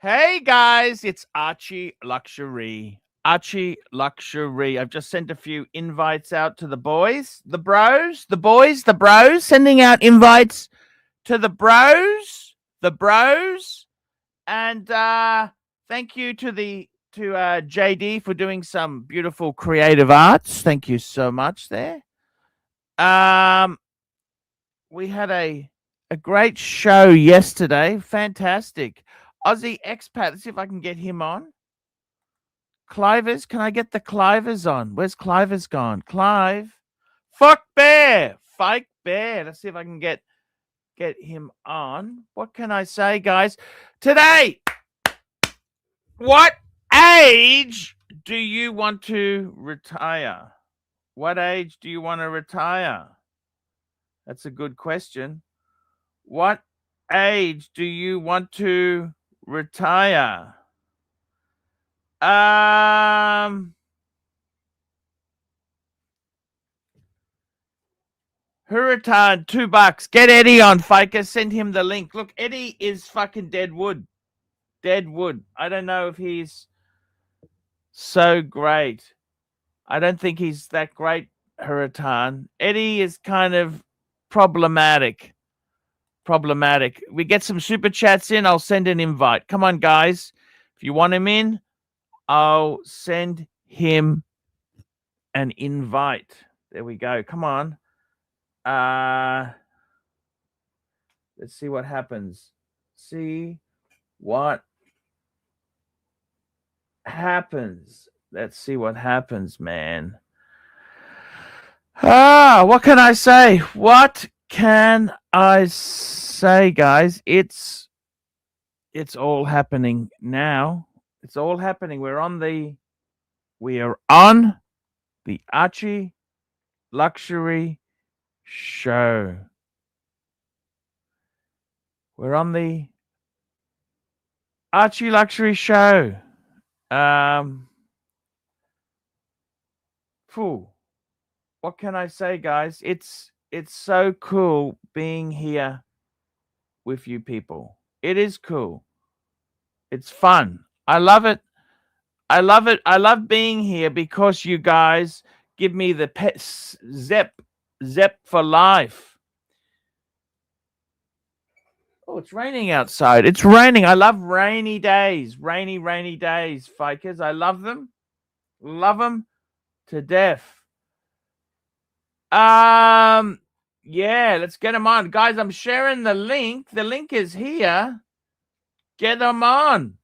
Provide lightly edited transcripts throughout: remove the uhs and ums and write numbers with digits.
Hey guys, it's ArchieLuxury. ArchieLuxury. I've just sent a few invites out to the boys, the bros, the boys, the bros, sending out invites to the bros, and thank you to JD for doing some beautiful creative arts. Thank you so much there. We had a great show yesterday. Fantastic. Aussie expat. Let's see if I can get him on. Clivers, can I get the Clivers on? Where's Clivers gone? Clive. Fuck bear. Fake bear. Let's see if I can get him on. What can I say, guys? Today, what age do you want to retire? What age do you want to retire? That's a good question. What age do you want to retire? Hurricane, $2. Get Eddie on, Faker. Send him the link. Look, Eddie is fucking dead wood. Dead wood. I don't know if he's so great. I don't think he's that great, Hurricane. Eddie is kind of problematic. We get some super chats in. I'll send an invite. Come on, guys. If you want him in, I'll send him an invite. There we go. Come on. Let's see what happens. See what happens. Let's see what happens, man. What can I say? What can I say, guys? It's all happening now. It's all happening. We are on the ArchieLuxury show. We're on the ArchieLuxury show. What can I say, guys? It's so cool being here with you people. It is cool. It's fun. I love it. I love being here because you guys give me the Zep for life. Oh, it's raining outside. It's raining. I love rainy days. Rainy days, Fakers. I love them. Love them to death. Yeah, let's get them on. Guys, I'm sharing the link. The link is here. Get them on.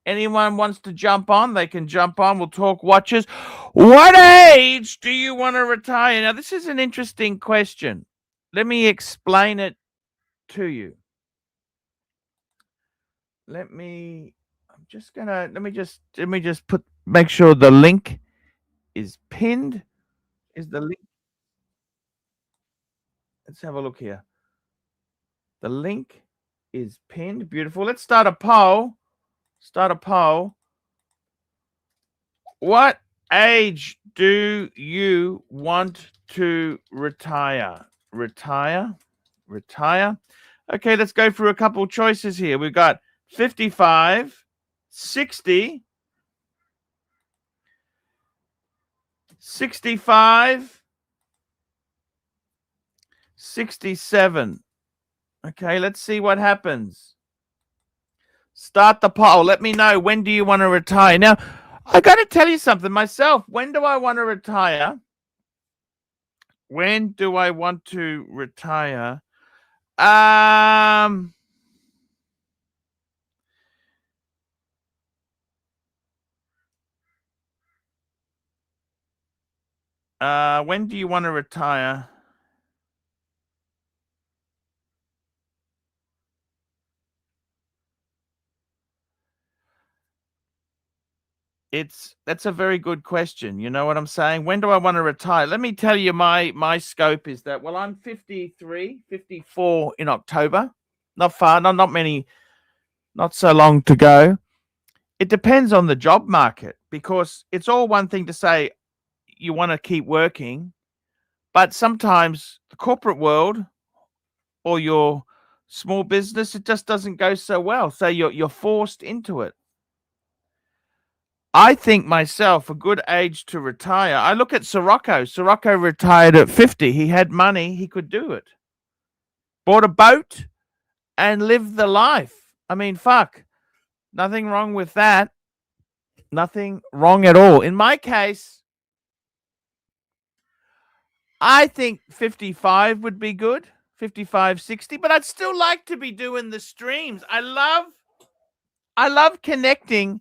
Anyone wants to jump on, they can jump on. We'll talk watches. What age do you want to retire? Now, this is an interesting question. Let me explain it to you. Let me just make sure the link is pinned. Is the link? Let's have a look here. The link is pinned. Beautiful. Let's start a poll. What age do you want to retire? Retire. Okay, let's go through a couple choices here. We've got 55, 60, 65, 67. Okay, let's see what happens. Start the poll. Let me know, when do you want to retire? Now, I got to tell you something myself. When do I want to retire? When do I want to retire? When do you want to retire? That's a very good question. You know what I'm saying? When do I want to retire? Let me tell you, my scope is that, well, I'm 53, 54 in October. Not far, not many, not so long to go. It depends on the job market, because it's all one thing to say you want to keep working, but sometimes the corporate world or your Small business, it just doesn't go so well. So you're forced into it. I think myself a good age to retire. I look at Sirocco. Sirocco retired at 50. He had money. He could do it. Bought a boat and lived the life. I mean, fuck. Nothing wrong with that. Nothing wrong at all. In my case, I think 55 would be good. 55, 60. But I'd still like to be doing the streams. I love connecting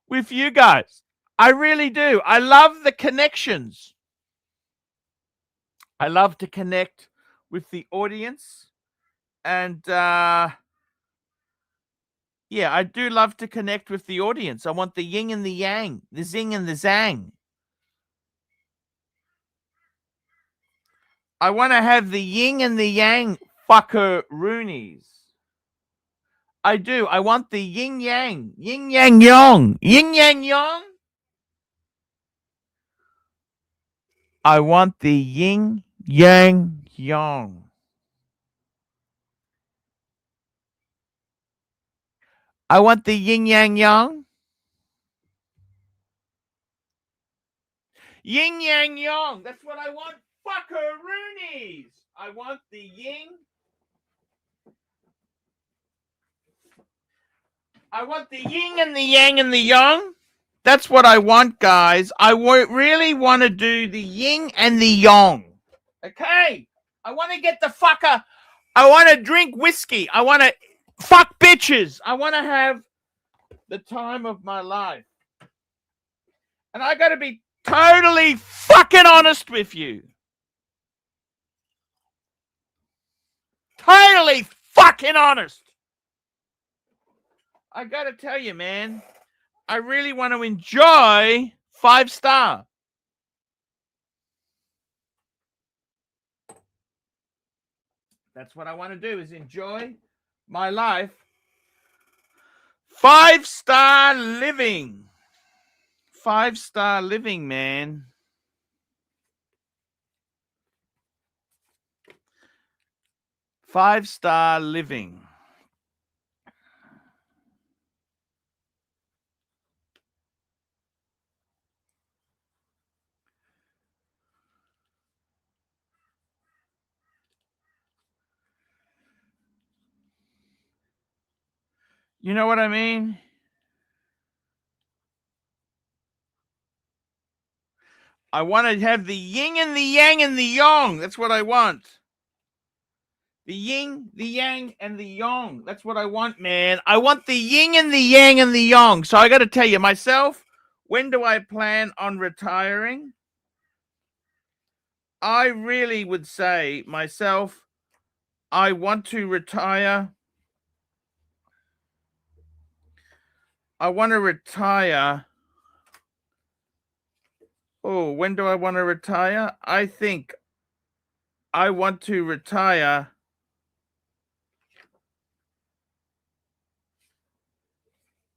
with you guys. I really do. I love the connections. I love to connect with the audience. And yeah, I do love to connect with the audience. I want the yin and the yang, the zing and the zang. I want to have the yin and the yang fuckeroonies. I do. I want the yin yang yong. Yin yang yong. I want the yin yang yang. I want the yin yang yang. Yin yang yang. That's what I want. Fuckeroonies. I want the yin. I want the yin and the yang and the yang. That's what I want, guys. I really want to do the yin and the yang. Okay? I want to get the fucker. I want to drink whiskey. I want to fuck bitches. I want to have the time of my life. And I got to be totally fucking honest with you. Totally fucking honest. I got to tell you, man, I really want to enjoy 5-star. That's what I want to do, is enjoy my life. 5-star living. 5-star living, man. Five-star living. You know what I mean? I want to have the yin and the yang and the yang. That's what I want. The yin, the yang, and the yang. That's what I want, man. I want the yin and the yang and the yang. So I got to tell you, myself, when do I plan on retiring? I really would say, myself, I want to retire. I want to retire. Oh, when do I want to retire? I think I want to retire.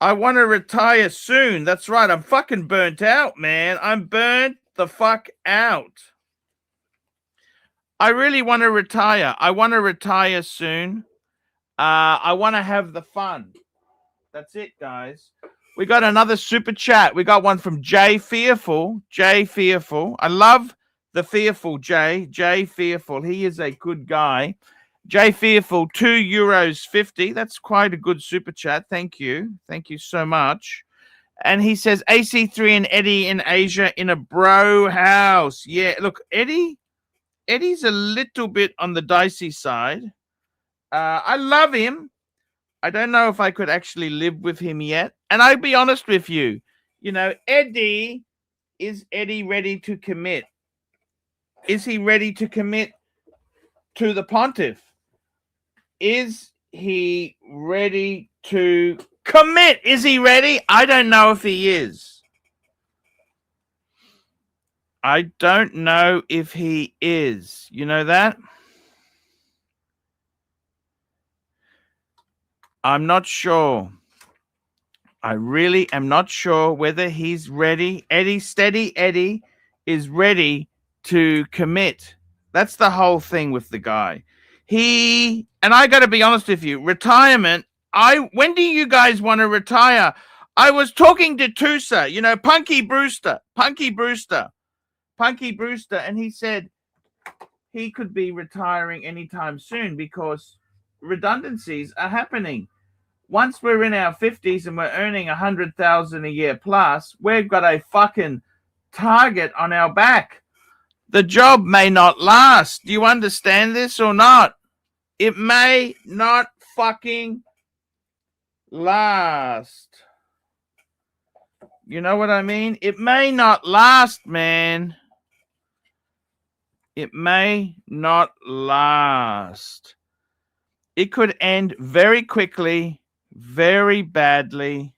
I want to retire soon. That's right. I'm fucking burnt out, man. I'm burnt the fuck out. I really want to retire. I want to retire soon. I want to have the fun. That's it, guys. We got another super chat. We got one from Jay Fearful. Jay Fearful. I love the Fearful Jay. Jay Fearful. He is a good guy. Jay Fearful, €2.50. That's quite a good super chat. Thank you. Thank you so much. And he says, AC3 and Eddie in Asia in a bro house. Yeah, look, Eddie's a little bit on the dicey side. I love him. I don't know if I could actually live with him yet. And I'll be honest with you. You know, is Eddie ready to commit? Is he ready to commit to the pontiff? Is he ready to commit? Is he ready? I don't know if he is. I don't know if he is. You know that? I'm not sure. I really am not sure whether he's ready. Eddie is ready to commit. That's the whole thing with the guy. and I got to be honest with you, retirement. When do you guys want to retire? I was talking to Tusa, you know, Punky Brewster, and he said he could be retiring anytime soon because redundancies are happening. Once we're in our 50s and we're earning 100,000 a year plus, we've got a fucking target on our back. The job may not last. Do you understand this or not? It may not fucking last. You know what I mean? It may not last, man. It may not last. It could end very quickly, very badly,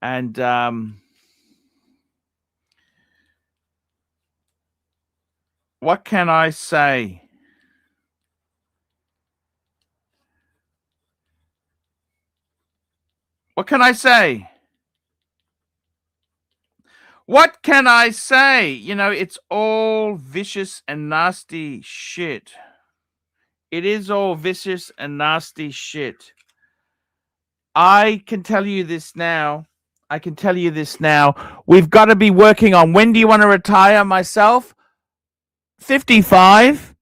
and what can I say? What can I say? What can I say? You know, it's all vicious and nasty shit. It is all vicious and nasty shit. I can tell you this now. We've got to be working on when do you want to retire? Myself, 55.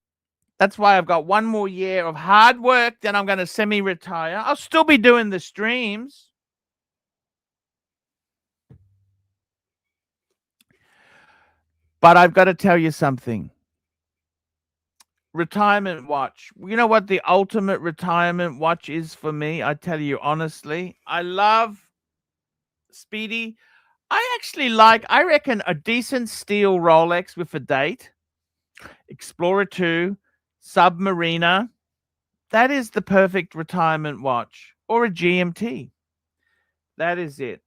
That's why I've got one more year of hard work. Then I'm going to semi-retire. I'll still be doing the streams. But I've got to tell you something. Retirement watch. You know what the ultimate retirement watch is for me? I tell you honestly, I love Speedy. I reckon a decent steel Rolex with a date, Explorer 2, Submariner. That is the perfect retirement watch. Or a GMT. That is it.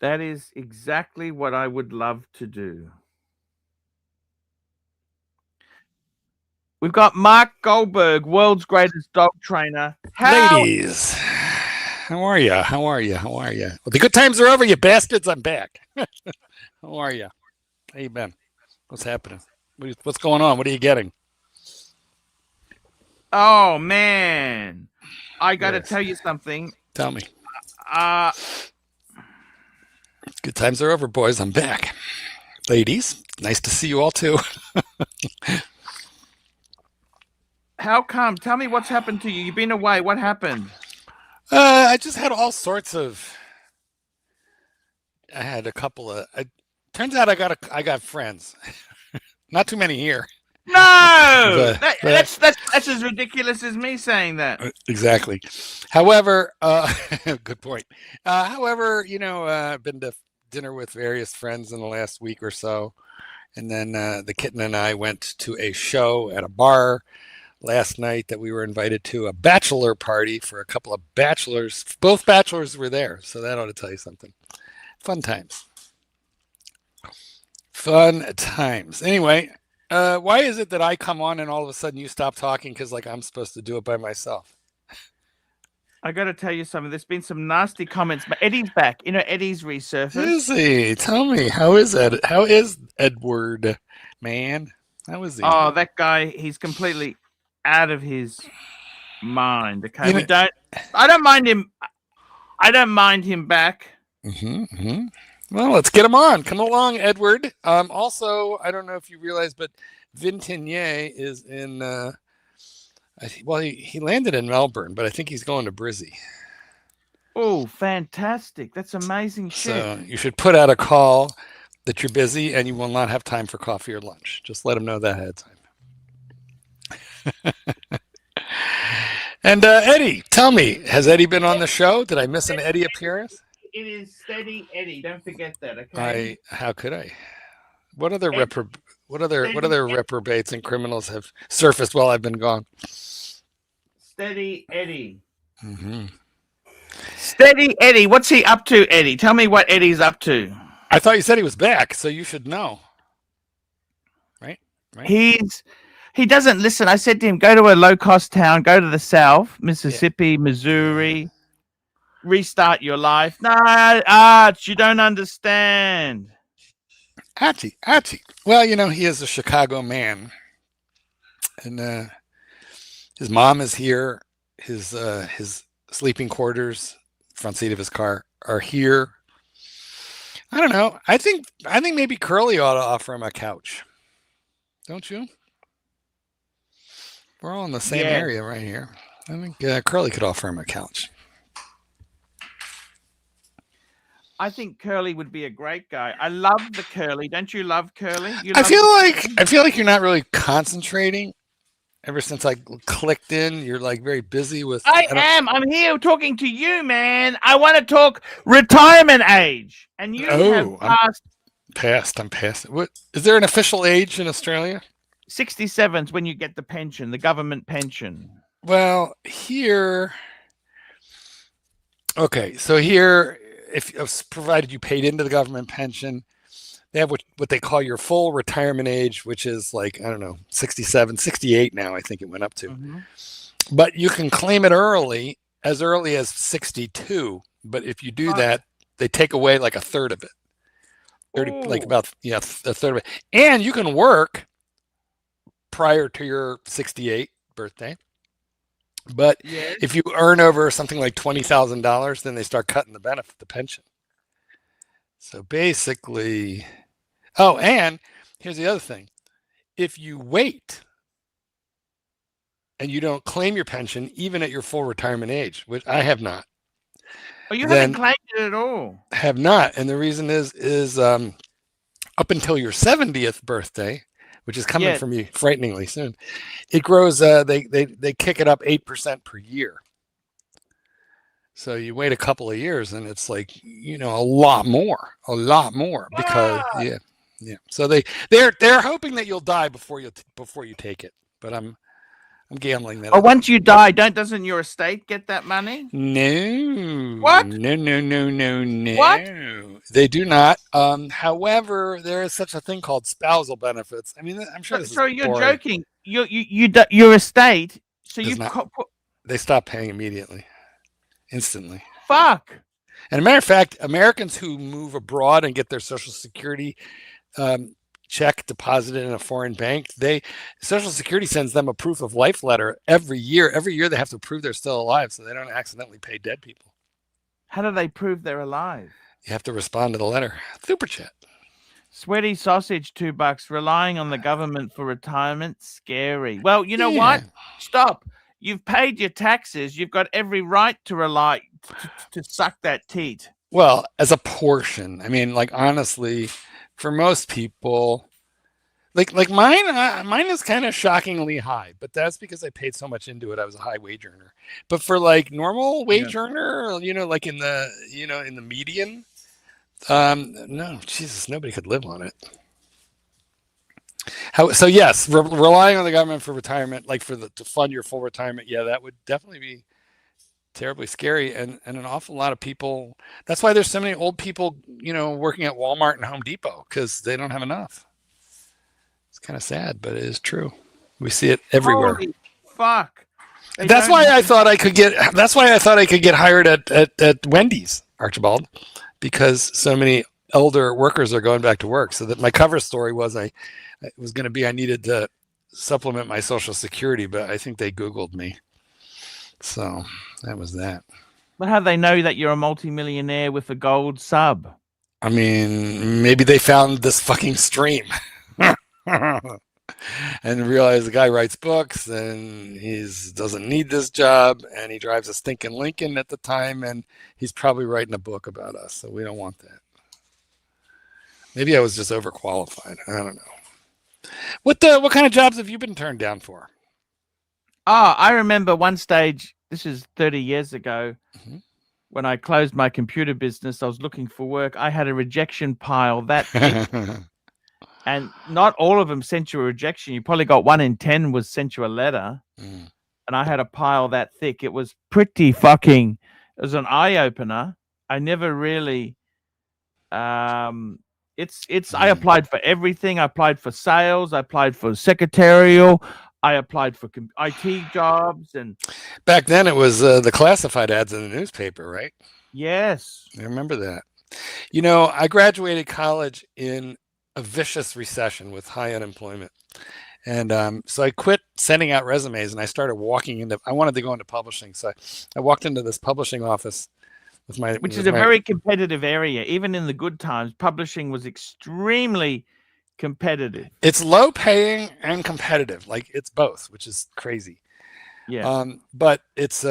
That is exactly what I would love to do. We've got Mark Goldberg, world's greatest dog trainer. Ladies, how are you? Well, the good times are over, you bastards. I'm back. How are you? How you been? What's happening? What's going on? What are you getting? Oh, man. I got to tell you something. Tell me. Good times are over, boys. I'm back. Ladies, nice to see you all too. How come? Tell me what's happened to you. You've been away. What happened? I just had all sorts of. I had a couple of. Turns out I got friends. Not too many here. No, that's as ridiculous as me saying that. Exactly. However, good point. However, you know, I've been to dinner with various friends in the last week or so, and then the kitten and I went to a show at a bar last night that we were invited to, a bachelor party for a couple of bachelors. Both bachelors were there, so that ought to tell you something. Fun times. Anyway. Why is it that I come on and all of a sudden you stop talking because like I'm supposed to do it by myself? I got to tell you something. There's been some nasty comments, but Eddie's back. You know, Eddie's resurfaced. Is he? Tell me, how is Edward, man? How is he? Oh, that guy, he's completely out of his mind. Okay, I don't mind him. I don't mind him back. Well, let's get him on. Come along, Edward. Also, I don't know if you realize, but Vintinier is in. Well, he landed in Melbourne, but I think he's going to Brizzy. Oh, fantastic! That's amazing shit. So you should put out a call that you're busy and you will not have time for coffee or lunch. Just let him know that ahead of time. And Eddie, tell me, has Eddie been on the show? Did I miss an Eddie appearance? It is Steady Eddie. Don't forget that, okay? How could I? What other reprobates and criminals have surfaced while I've been gone? Steady Eddie. Steady Eddie. What's he up to, Eddie? Tell me what Eddie's up to. I thought you said he was back, so you should know. Right? He doesn't listen. I said to him, go to a low-cost town, go to the South, Mississippi, Missouri. Restart your life. No, Arch, you don't understand. Archie. Well, he is a Chicago man, and his mom is here. His sleeping quarters, front seat of his car, are here. I don't know. I think maybe Curly ought to offer him a couch. Don't you? We're all in the same Yes. area right here. I think Curly could offer him a couch. I think Curly would be a great guy. I love the Curly. Don't you love Curly? I feel like you're not really concentrating. Ever since I clicked in, you're like very busy with. I am. I'm here talking to you, man. I want to talk retirement age, and you have passed. I'm past. What is there an official age in Australia? 67's when you get the pension, the government pension. Well, here. Okay, so here, if provided you paid into the government pension, they have what they call your full retirement age, which is like, I don't know, 67, 68 now, I think it went up to. Mm-hmm. But you can claim it as early as 62. But if you do that, they take away like a third of it. 30, like about a third of it. And you can work prior to your 68 birthday. But if you earn over something like $20,000, then they start cutting the pension. So basically, and here's the other thing. If you wait and you don't claim your pension, even at your full retirement age, which I have not. Oh, you haven't claimed it at all? Have not. And the reason is up until your 70th birthday, which is coming from you frighteningly soon, it grows. They kick it up 8% per year. So you wait a couple of years, and it's like a lot more because yeah. So they're hoping that you'll die before you take it. But I'm gambling that. Oh, once you die, doesn't your estate get that money? No. What? No. What? They do not. However, there is such a thing called spousal benefits. I mean, I'm sure. So you're boring. Joking. Your estate. So they stop paying immediately, instantly. Fuck. And a matter of fact, Americans who move abroad and get their Social Security check deposited in a foreign bank, Social Security sends them a proof of life letter every year. Every year they have to prove they're still alive so they don't accidentally pay dead people. How do they prove they're alive? You have to respond to the letter. Super chat. Sweaty sausage, $2. Relying on the government for retirement, scary. Well, you know what? Stop. You've paid your taxes. You've got every right to rely to suck that teat. Well, as a portion. I mean, like, honestly, for most people, like mine is kind of shockingly high, but that's because I paid so much into it. I was a high wage earner. But for like normal wage earner, like in the in the median, no, Jesus, nobody could live on it. So yes, relying on the government for retirement, like to fund your full retirement, that would definitely be terribly scary, and an awful lot of people. That's why there's so many old people, working at Walmart and Home Depot, because they don't have enough. It's kind of sad, but it is true. We see it everywhere. Holy fuck! That's why I thought I could get. That's why I thought I could get hired at Wendy's, Archibald, because so many elder workers are going back to work. So that my cover story was I needed to supplement my Social Security, but I think they Googled me. So that was that. But how do they know that you're a multimillionaire with a gold sub? I mean, maybe they found this fucking stream and realized the guy writes books and he doesn't need this job and he drives a stinking Lincoln at the time and he's probably writing a book about us. So we don't want that. Maybe I was just overqualified. I don't know. What kind of jobs have you been turned down for? Oh, I remember one stage, this is 30 years ago, when I closed my computer business, I was looking for work. I had a rejection pile that thick, and not all of them sent you a rejection. You probably got 1 in 10 was sent you a letter, and I had a pile that thick. It was pretty fucking, it was an eye-opener. I never really, I applied for everything. I applied for sales. I applied for secretarial. I applied for IT jobs, and back then it was the classified ads in the newspaper, right? Yes, I remember that. I graduated college in a vicious recession with high unemployment. And so I quit sending out resumes and I started walking into, I wanted to go into publishing. So I walked into this publishing office with my, which is a very competitive area. Even in the good times, publishing was extremely competitive. It's low paying and competitive. Like it's both, which is crazy. Yeah. But it's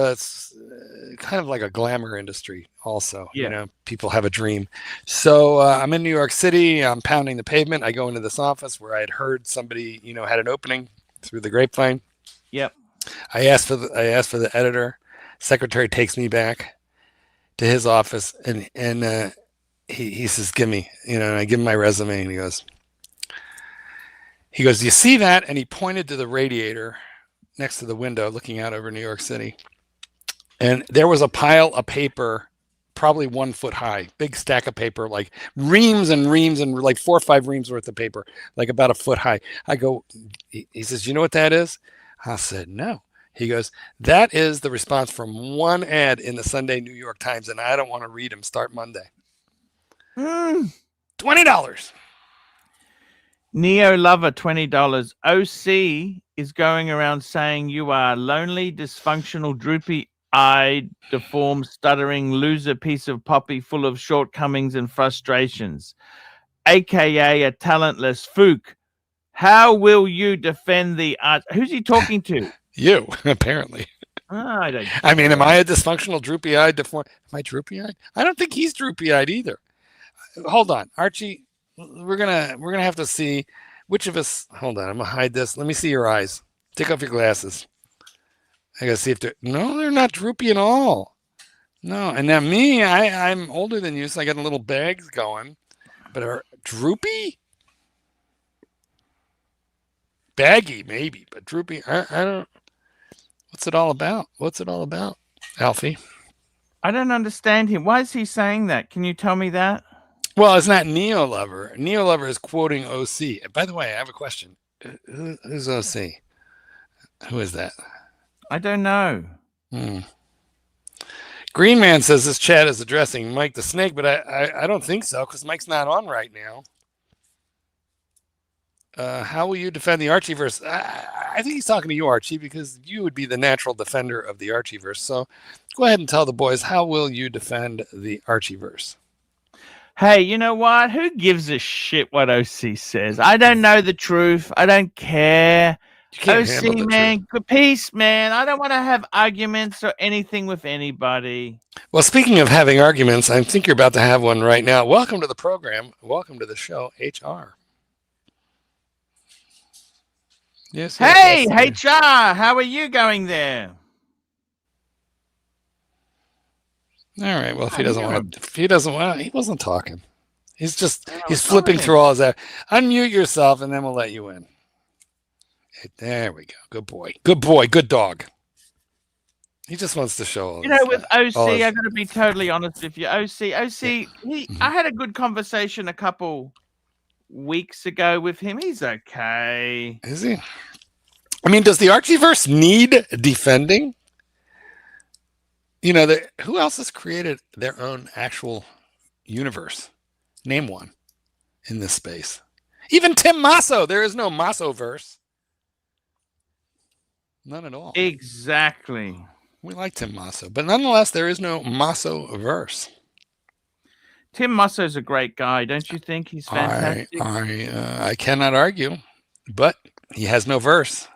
kind of like a glamour industry also. Yeah. You know, people have a dream. So I'm in New York City. I'm pounding the pavement. I go into this office where I had heard somebody, you know, had an opening through the grapevine. Yep. I asked for the editor. Secretary takes me back to his office and he says, give me, you know, and I give him my resume and he goes, do you see that? And he pointed to the radiator next to the window looking out over New York City. And there was a pile of paper, probably 1 foot high, big stack of paper, like reams and reams and like 4 or 5 reams worth of paper, like about a foot high. I go, he says, you know what that is? I said, no. He goes, that is the response from one ad in the Sunday New York Times, and I don't want to read them. Start Monday. $20. Neo Lover, $20. OC is going around saying you are lonely, dysfunctional, droopy-eyed, deformed, stuttering, loser piece of poppy full of shortcomings and frustrations, aka a talentless fook. How will you defend the art? Who's he talking to? You, apparently. I don't. I mean, am I a dysfunctional, droopy-eyed, deformed? Am I droopy-eyed? I don't think he's droopy-eyed either. Hold on, Archie. We're gonna have to see which of us. Hold on, I'm gonna hide this. Let me see your eyes. Take off your glasses. I gotta see if they're. No, they're not droopy at all. No, and now me, I'm older than you, so I got a little bags going. But are droopy? Baggy, maybe, but droopy. I don't. What's it all about? What's it all about, Alfie? I don't understand him. Why is he saying that? Can you tell me that? Well, it's not Neo Lover. Neo Lover is quoting OC. By the way, I have a question. Who's OC? Who is that? I don't know. Green Man says this chat is addressing Mike the Snake, but I don't think so because Mike's not on right now. How will you defend the Archieverse? I think he's talking to you, Archie, because you would be the natural defender of the Archieverse. So go ahead and tell the boys, how will you defend the Archieverse? Hey, you know what? Who gives a shit what OC says? I don't know the truth. I don't care. OC, man, good peace, man. I don't want to have arguments or anything with anybody. Well, speaking of having arguments, I think you're about to have one right now. Welcome to the program. Welcome to the show, HR. Yes. Hey, yes, HR, how are you going there? All right. Well, if he doesn't want, he wasn't talking. He's flipping through all his. Unmute yourself, and then we'll let you in. There we go. Good boy. Good boy. Good dog. He just wants to show. With OC, I got to be totally honest with you. OC. I had a good conversation a couple weeks ago with him. He's okay. Is he? I mean, does the Archieverse need defending? You know, who else has created their own actual universe? Name one in this space. Even Tim Masso. There is no Masso-verse. None at all. Exactly. We like Tim Masso, but nonetheless, there is no Masso-verse. Tim Masso's a great guy, don't you think? He's fantastic. I cannot argue, but he has no verse.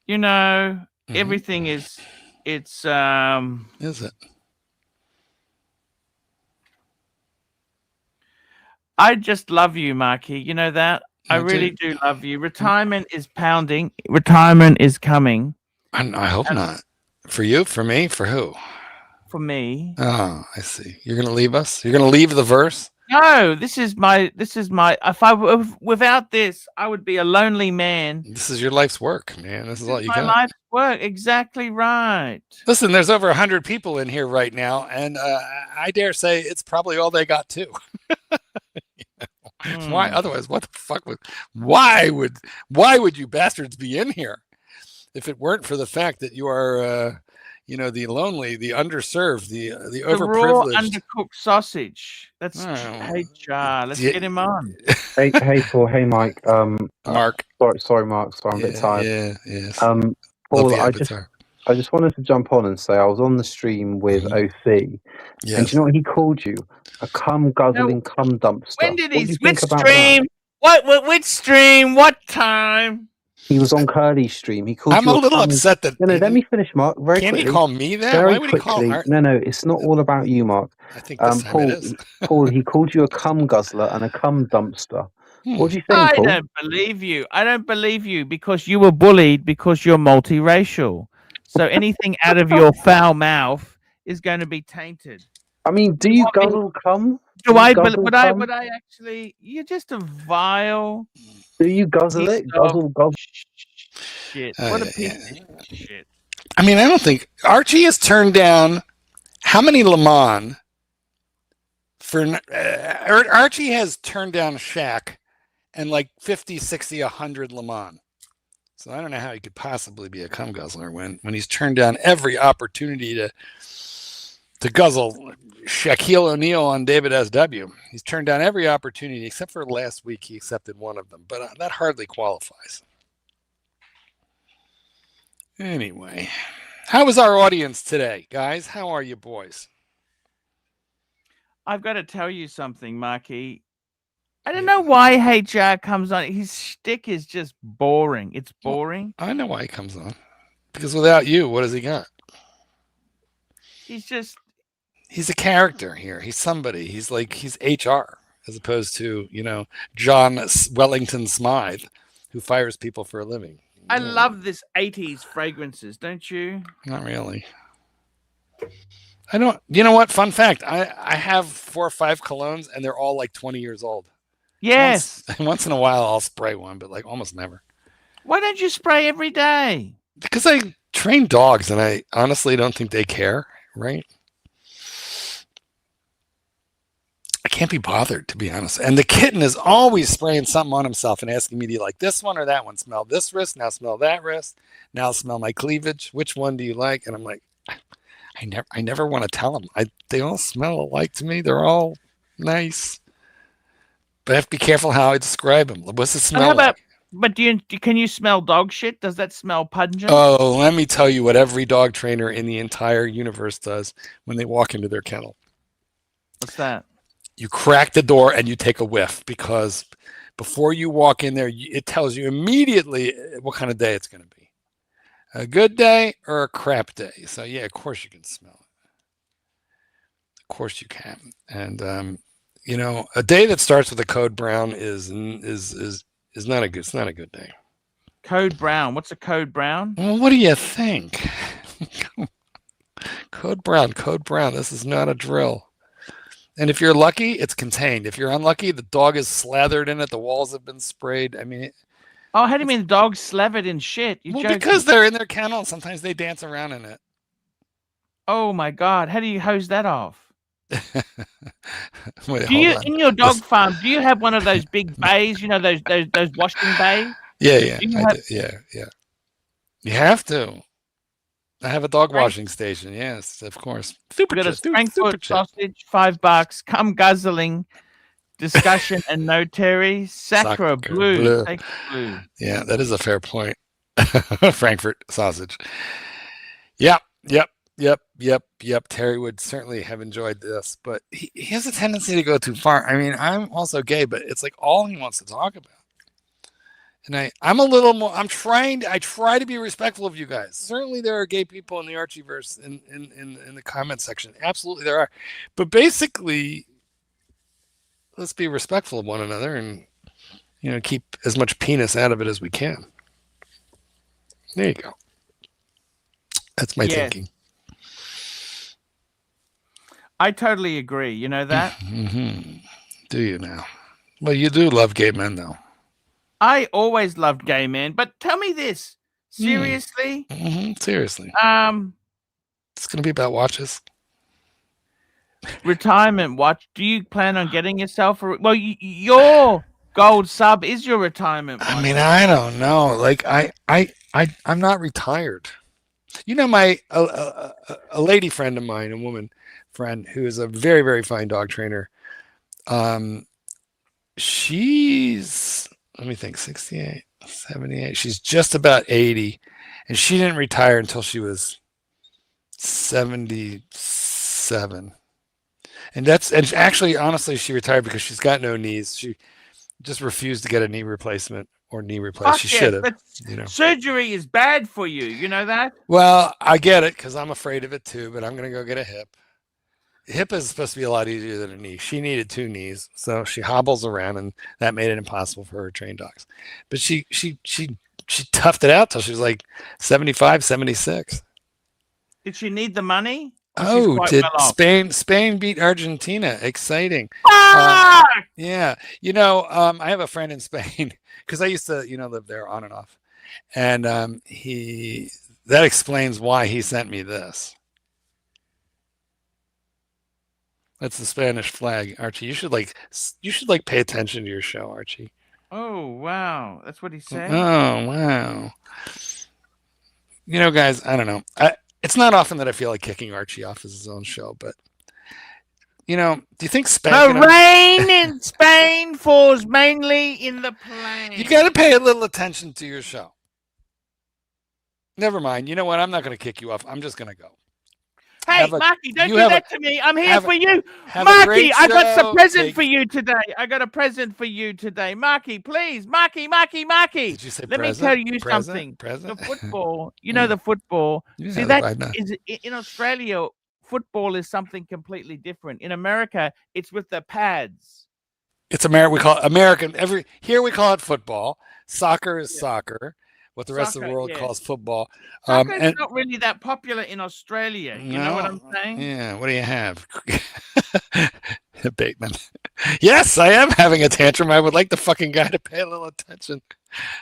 You know, everything is. It's Is it? I just love you, Marky. You know that? I really do love you. Retirement is pounding. Retirement is coming. I hope not. For you? For me? For who? For me. Oh, I see. You're going to leave us? You're going to leave the verse? No, this is my without this, I would be a lonely man. This is your life's work, man. This is all you got. My life's work. Exactly right. Listen, there's over 100 people in here right now, and I dare say it's probably all they got too. Why? Otherwise, what the fuck why would you bastards be in here if it weren't for the fact that you are, the lonely, the underserved, the The raw overprivileged. undercooked sausage. That's Oh, HR. Let's get him on. Hey, Paul. Hey, Mike. Mark. Sorry, Mark. Sorry, I'm a bit tired. Yes. Paul, Love the I avatar. just wanted to jump on and say I was on the stream with OC, Yes. and do you know what he called you? A cum guzzling cum dumpster. When did What he? do you Which think about stream? that? Which stream? What time? He was on Curly's stream. He called I'm you a little upset that. No, let me finish, Mark. Very Can quickly. he call me that? Very Why would quickly. he call? No, it's not all about you, Mark. I think this time it is. Paul, he called you a cum guzzler and a cum dumpster. What do you think, I Paul? don't believe you. I don't believe you because you were bullied because you're multiracial. So anything out of your foul mouth is going to be tainted. I mean, do you guzzle cum? Would I actually? You're just a vile. Do you guzzle it? Guzzle. Shit. What a piece of shit. I mean, I don't think Archie has turned down how many Le Mans for Archie has turned down Shaq and like 50, 60, 100 Le Mans. So I don't know how he could possibly be a cum guzzler when he's turned down every opportunity to guzzle Shaquille O'Neal on David SW. He's turned down every opportunity except for last week. He accepted one of them, but that hardly qualifies. Anyway, how was our audience today, guys? How are you boys? I've got to tell you something, Marky. I don't know why HR comes on. His shtick is just boring. It's boring. Well, I know why he comes on. Because without you, what has he got? He's a character here. He's somebody. He's HR as opposed to, John Wellington Smythe, who fires people for a living. I love this 80s fragrances, don't you? Not really. I don't. You know what? Fun fact. I have 4 or 5 colognes, and they're all like 20 years old. Yes. Once in a while, I'll spray one, but like almost never. Why don't you spray every day? Because I train dogs, and I honestly don't think they care, right? I can't be bothered, to be honest. And the kitten is always spraying something on himself and asking me, do you like this one or that one? Smell this wrist, now smell that wrist. Now smell my cleavage. Which one do you like? And I'm like, I never want to tell them. They all smell alike to me. They're all nice. But I have to be careful how I describe them. What's the smell like? But can you smell dog shit? Does that smell pungent? Oh, let me tell you what every dog trainer in the entire universe does when they walk into their kennel. What's that? You crack the door and you take a whiff, because before you walk in there, it tells you immediately what kind of day it's going to be. A good day or a crap day. So yeah, of course you can smell it. Of course you can. And a day that starts with a code brown is not a good. It's not a good day. Code brown. What's a code brown? Well, what do you think? Code brown. This is not a drill. And if you're lucky, it's contained. If you're unlucky, the dog is slathered in it. The walls have been sprayed. I mean, how do you mean the dog's slathered in shit? Because they're in their kennel. Sometimes they dance around in it. Oh my God! How do you hose that off? Wait, in your dog farm? Do you have one of those big bays? You know those washing bays? Yeah. You have to. I have a dog washing station. Yes, of course. Super got a Frankfurt sausage, $5. Cum guzzling, discussion and no Terry. Sacre bleu. Yeah, that is a fair point. Frankfurt sausage. Yep. Terry would certainly have enjoyed this, but he has a tendency to go too far. I mean, I'm also gay, but it's like all he wants to talk about. And I'm a little more. I try to be respectful of you guys. Certainly, there are gay people in the Archieverse in the comment section. Absolutely, there are. But basically, let's be respectful of one another and keep as much penis out of it as we can. There you go. That's my thinking. I totally agree. You know that? Mm-hmm. Do you now? Well, you do love gay men, though. I always loved gay men, but tell me this seriously. Seriously. It's going to be about watches. Retirement watch. Do you plan on getting yourself your gold sub is your retirement watch. I mean, I don't know. Like I'm not retired. You know, a lady friend of mine, a woman friend who is a very, very fine dog trainer. She's, let me think, 68, 78. She's just about 80, and she didn't retire until she was 77. And actually, honestly, she retired because she's got no knees. She just refused to get a knee replacement or knee replacement. She should have. But surgery is bad for you. You know that? Well, I get it because I'm afraid of it too, but I'm going to go get a hip. Hip is supposed to be a lot easier than a knee. She needed 2 knees, so she hobbles around, and that made it impossible for her to train dogs. But she toughed it out till she was like 75, 76. Did she need the money? Oh, did Spain beat Argentina? Exciting. Yeah. You know, I have a friend in Spain because I used to, live there on and off. And that explains why he sent me this. That's the Spanish flag, Archie. You should pay attention to your show, Archie. Oh, wow. That's what he said? Oh, wow. You know, guys, I don't know. It's not often that I feel like kicking Archie off his own show, but, do you think Spain... The rain in Spain falls mainly in the plain. You got to pay a little attention to your show. Never mind. You know what? I'm not going to kick you off. I'm just going to go. Hey, Marky, don't do that to me. I'm here for you. Marky, I got some present for you today. I got a present for you today. Marky, please. Marky. Did you say Let me tell you something. The football, the football. See, that is in Australia, football is something completely different. In America, it's with the pads. It's American. We call it American. Here we call it football. Soccer is soccer. What the rest of the world calls football. Soccer's not really that popular in Australia. You know what I'm saying? Yeah. What do you have? Bateman. Yes, I am having a tantrum. I would like the fucking guy to pay a little attention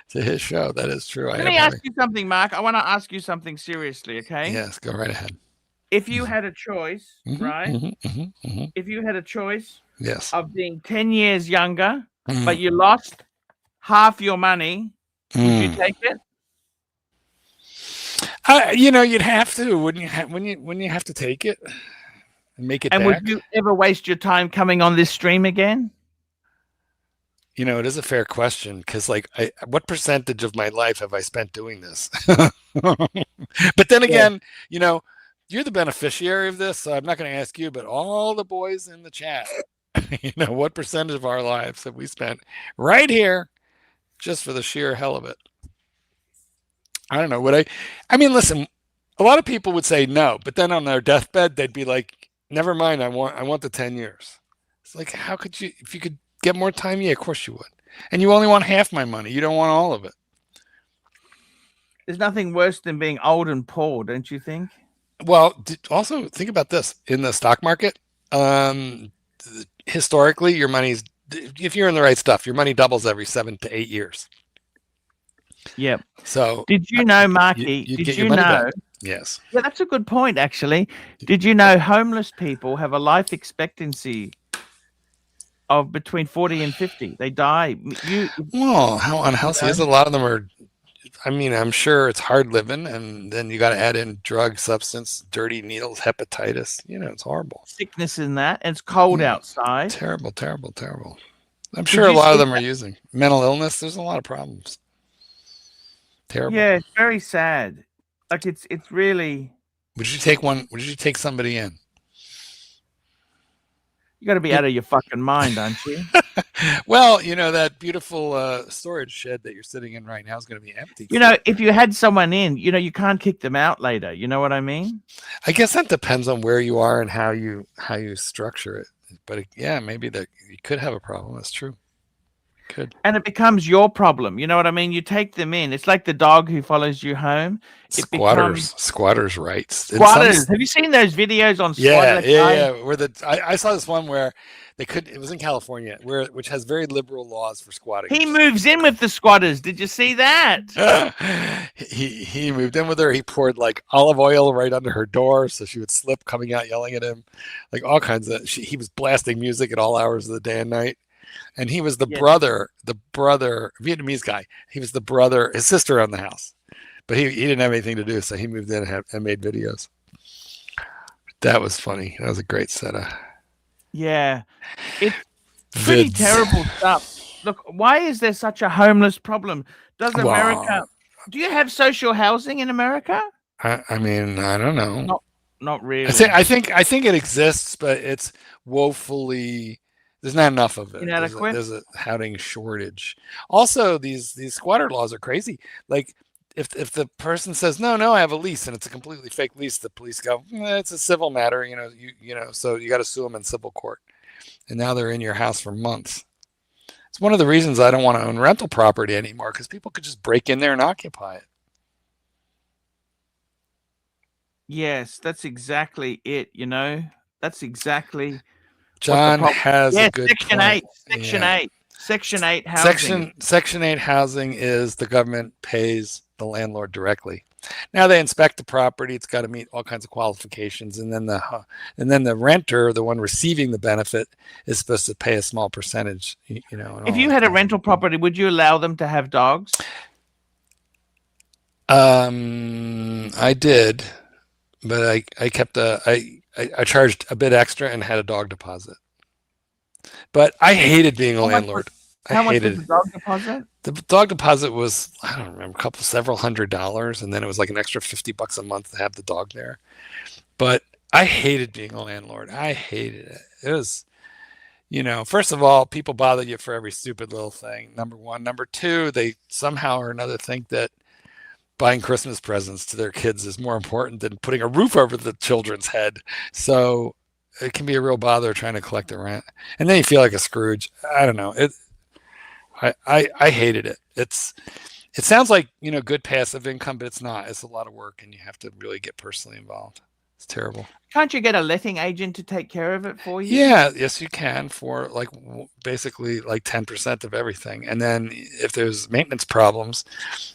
to his show. That is true. Let me ask you something, Mark. I want to ask you something seriously, okay? Yes, go right ahead. If you had a choice, right? If you had a choice of being 10 years younger, but you lost half your money, would you take it? You'd have to, wouldn't you? When you have to take it and make it. And back? Would you ever waste your time coming on this stream again? It is a fair question because, what percentage of my life have I spent doing this? But then again, you're the beneficiary of this, so I'm not going to ask you, but all the boys in the chat, what percentage of our lives have we spent right here just for the sheer hell of it? I don't know. I mean, listen, a lot of people would say no, but then on their deathbed, they'd be like, never mind. I want the 10 years. It's like, how could you, if you could get more time? Yeah, of course you would. And you only want half my money. You don't want all of it. There's nothing worse than being old and poor, don't you think? Well, also think about this in the stock market. Historically, your money's, if you're in the right stuff, your money doubles every 7 to 8 years. Yep. So did you know, Marky? Did you know? Back. Yes. Yeah, that's a good point, actually. Did you know homeless people have a life expectancy of between 40 and 50? They die. Well, how unhealthy is it? A lot of them are. I mean, I'm sure it's hard living, and then you got to add in drug, substance, dirty needles, hepatitis. It's horrible. Sickness in that, and it's cold outside. Terrible. I'm sure a lot of them are using mental illness. There's a lot of problems. Terrible. Yeah, it's very sad. Like it's really. Would you take one? Would you take somebody in? You got to be out of your fucking mind, aren't you? Well, that beautiful storage shed that you're sitting in right now is going to be empty. If you had someone in, you can't kick them out later. You know what I mean? I guess that depends on where you are and how you structure it. But yeah, maybe that you could have a problem. That's true. Could. And it becomes your problem. You know what I mean? You take them in. It's like the dog who follows you home. Squatters' rights. Squatters. Have you seen those videos on squatters? Yeah. Where I saw this one where they couldn't. It was in California, which has very liberal laws for squatting. He moves in with the squatters. Did you see that? He moved in with her. He poured olive oil right under her door so she would slip, coming out yelling at him, all kinds of. He was blasting music at all hours of the day and night. And he was the brother, Vietnamese guy. He was the brother. His sister owned the house, but he didn't have anything to do, so he moved in and made videos. That was funny. That was a great setup. Yeah, it's pretty terrible stuff. Look, why is there such a homeless problem? Does America? Do you have social housing in America? I mean, I don't know. Not really. I think it exists, but it's woefully. There's not enough of it. Inadequate. There's a housing shortage. Also, these squatter laws are crazy. Like, if the person says no, I have a lease, and it's a completely fake lease, the police go, it's a civil matter, you know, so you got to sue them in civil court. And now they're in your house for months. It's one of the reasons I don't want to own rental property anymore, because people could just break in there and occupy it. Yes, that's exactly it. You know, that's exactly. John has a good Section point. 8. Section 8 housing. Section 8 housing is the government pays the landlord directly. Now they inspect the property; it's got to meet all kinds of qualifications, and then the renter, the one receiving the benefit, is supposed to pay a small percentage. You know. If you had a rental property, would you allow them to have dogs? I did, but I kept I charged a bit extra and had a dog deposit. But I hated being a landlord. How much was the dog deposit? The dog deposit was, I don't remember, several $100s, and then it was like an extra $50 a month to have the dog there. But I hated being a landlord. I hated it. It was, first of all, people bother you for every stupid little thing. Number one. Number two, they somehow or another think that buying Christmas presents to their kids is more important than putting a roof over the children's head. So it can be a real bother trying to collect the rent. And then you feel like a Scrooge. I don't know. I hated it. It sounds like, good passive income, but it's not. It's a lot of work, and you have to really get personally involved. It's terrible. Can't you get a letting agent to take care of it for you? Yeah, yes, you can, for basically 10% of everything. And then if there's maintenance problems,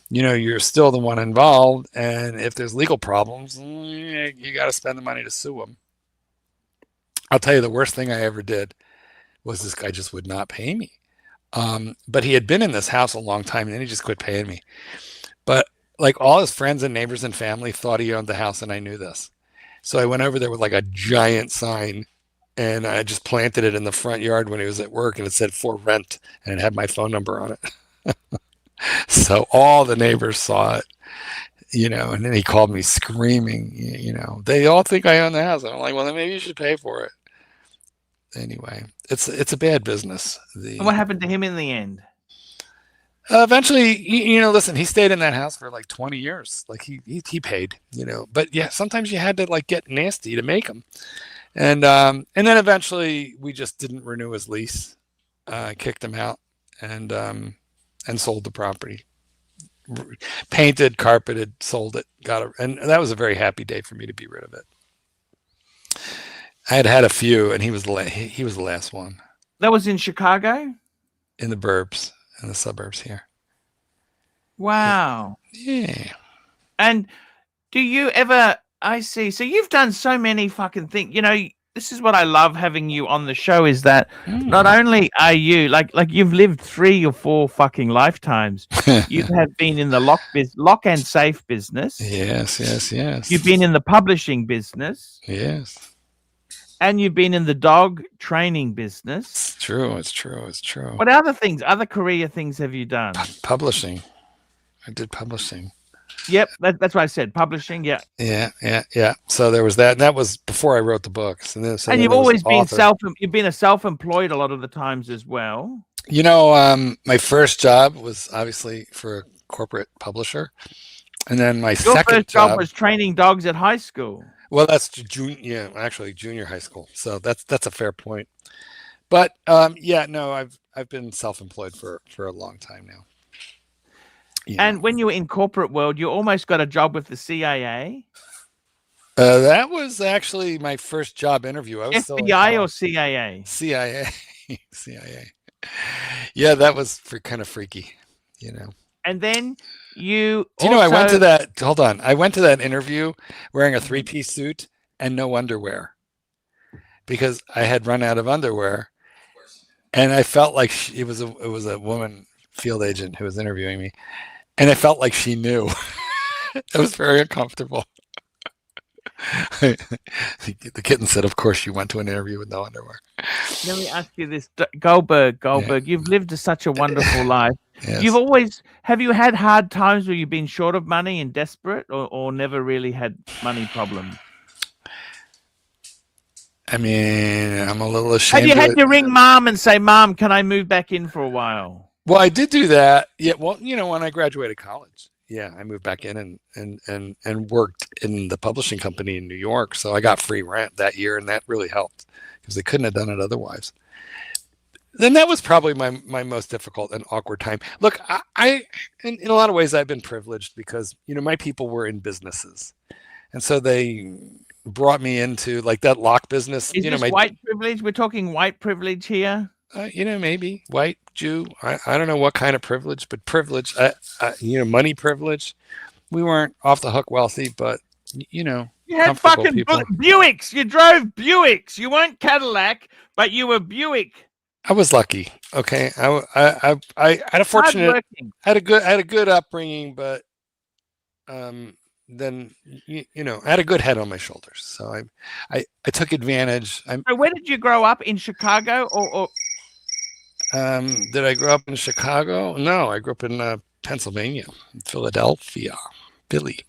you're still the one involved. And if there's legal problems, you got to spend the money to sue them. I'll tell you, the worst thing I ever did was this guy just would not pay me. But he had been in this house a long time, and then he just quit paying me. But all his friends and neighbors and family thought he owned the house, and I knew this. So I went over there with a giant sign, and I just planted it in the front yard when he was at work, and it said "for rent," and it had my phone number on it. So all the neighbors saw it, and then he called me screaming, they all think I own the house. And I'm like, well, then maybe you should pay for it. Anyway, it's a bad business. And what happened to him in the end? Eventually, listen, he stayed in that house for 20 years. He paid, but yeah, sometimes you had to get nasty to make him. And then eventually we just didn't renew his lease, kicked him out, and sold the property. Painted, carpeted, sold it, and that was a very happy day for me to be rid of it. I had a few, and he was the last one. That was in Chicago? In the burbs, in the suburbs here. Wow. Yeah. And do you ever, I see, so you've done so many fucking things. This is what I love having you on the show, is that not only are you, like you've lived 3 or 4 fucking lifetimes. You have been in the lock and safe business. Yes. You've been in the publishing business. Yes. And you've been in the dog training business. It's true. What other career things have you done? Publishing. I did publishing. Yep, that's what I said. Publishing, yeah. Yeah. So there was that, and that was before I wrote the books. And you've always been you've been a self-employed a lot of the times as well. My first job was obviously for a corporate publisher, and then my second first job was training dogs at high school. Well, that's junior high school. So that's a fair point. But I've been self-employed for a long time now. And when you were in corporate world, you almost got a job with the CIA. That was actually my first job interview. I was FBI or CIA? CIA. Yeah, that was kind of freaky, And then I went to that. Hold on. I went to that interview wearing a 3-piece suit and no underwear because I had run out of underwear, and I felt like it was a woman field agent who was interviewing me, and I felt like she knew. It was very uncomfortable. The kitten said, "Of course, you went to an interview with no underwear." Let me ask you this, Goldberg. You've lived such a wonderful life. Yes. Have you had hard times where you've been short of money and desperate, or never really had money problems? I mean, I'm a little ashamed. Have you had to ring Mom and say, "Mom, can I move back in for a while?" Well, I did do that. Yeah. Well, when I graduated college, I moved back in and worked in the publishing company in New York. So I got free rent that year, and that really helped because they couldn't have done it otherwise. Then that was probably my most difficult and awkward time. Look, I in a lot of ways I've been privileged because my people were in businesses, and so they brought me into like that lock business. Is this white privilege? We're talking white privilege here. Maybe white Jew. I don't know what kind of privilege, but privilege. Money privilege. We weren't off the hook wealthy, but you had fucking Buicks. You drove Buicks. You weren't Cadillac, but you were Buick. I was lucky. Okay, I had a fortunate. I had a good upbringing, but then I had a good head on my shoulders, so I took advantage. So where did you grow up, in Chicago or? Did I grow up in Chicago? No, I grew up in Pennsylvania, Philadelphia. Billy.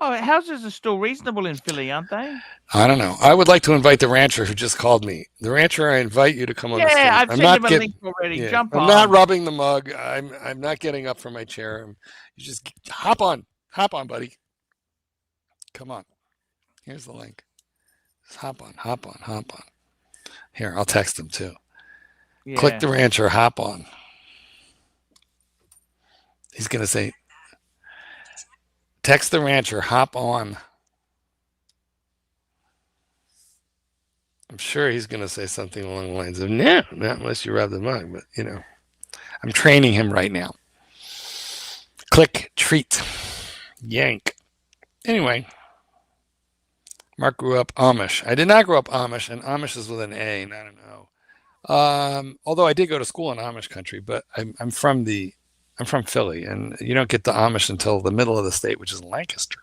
Oh, houses are still reasonable in Philly, aren't they? I don't know. I would like to invite the rancher who just called me. The rancher, I invite you to come on the stage. I've sent him a link already. Yeah, Jump on. I'm not rubbing the mug. I'm not getting up from my chair. You just hop on, buddy. Come on. Here's the link. Just hop on. Here, I'll text him too. Yeah. Click the rancher, hop on. He's going to say, text the rancher, hop on. I'm sure he's going to say something along the lines of, no, not unless you rub the mug. But, I'm training him right now. Click, treat, yank. Anyway, Mark grew up Amish. I did not grow up Amish, and Amish is with an A, not an O. Although I did go to school in Amish country, but I'm from Philly, and you don't get the Amish until the middle of the state, which is Lancaster.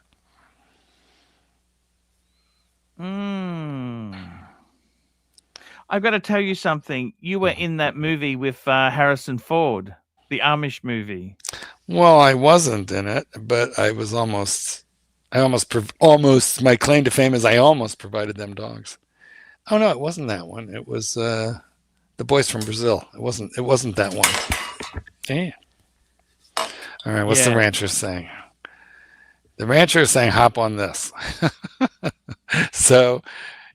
I've got to tell you something. You were in that movie with Harrison Ford, the Amish movie. Well, I wasn't in it, but I was almost. My claim to fame is I almost provided them dogs. Oh no, it wasn't that one. It was the Boys from Brazil. It wasn't that one. Yeah. All right. What's the rancher saying? The rancher is saying, "Hop on this." So,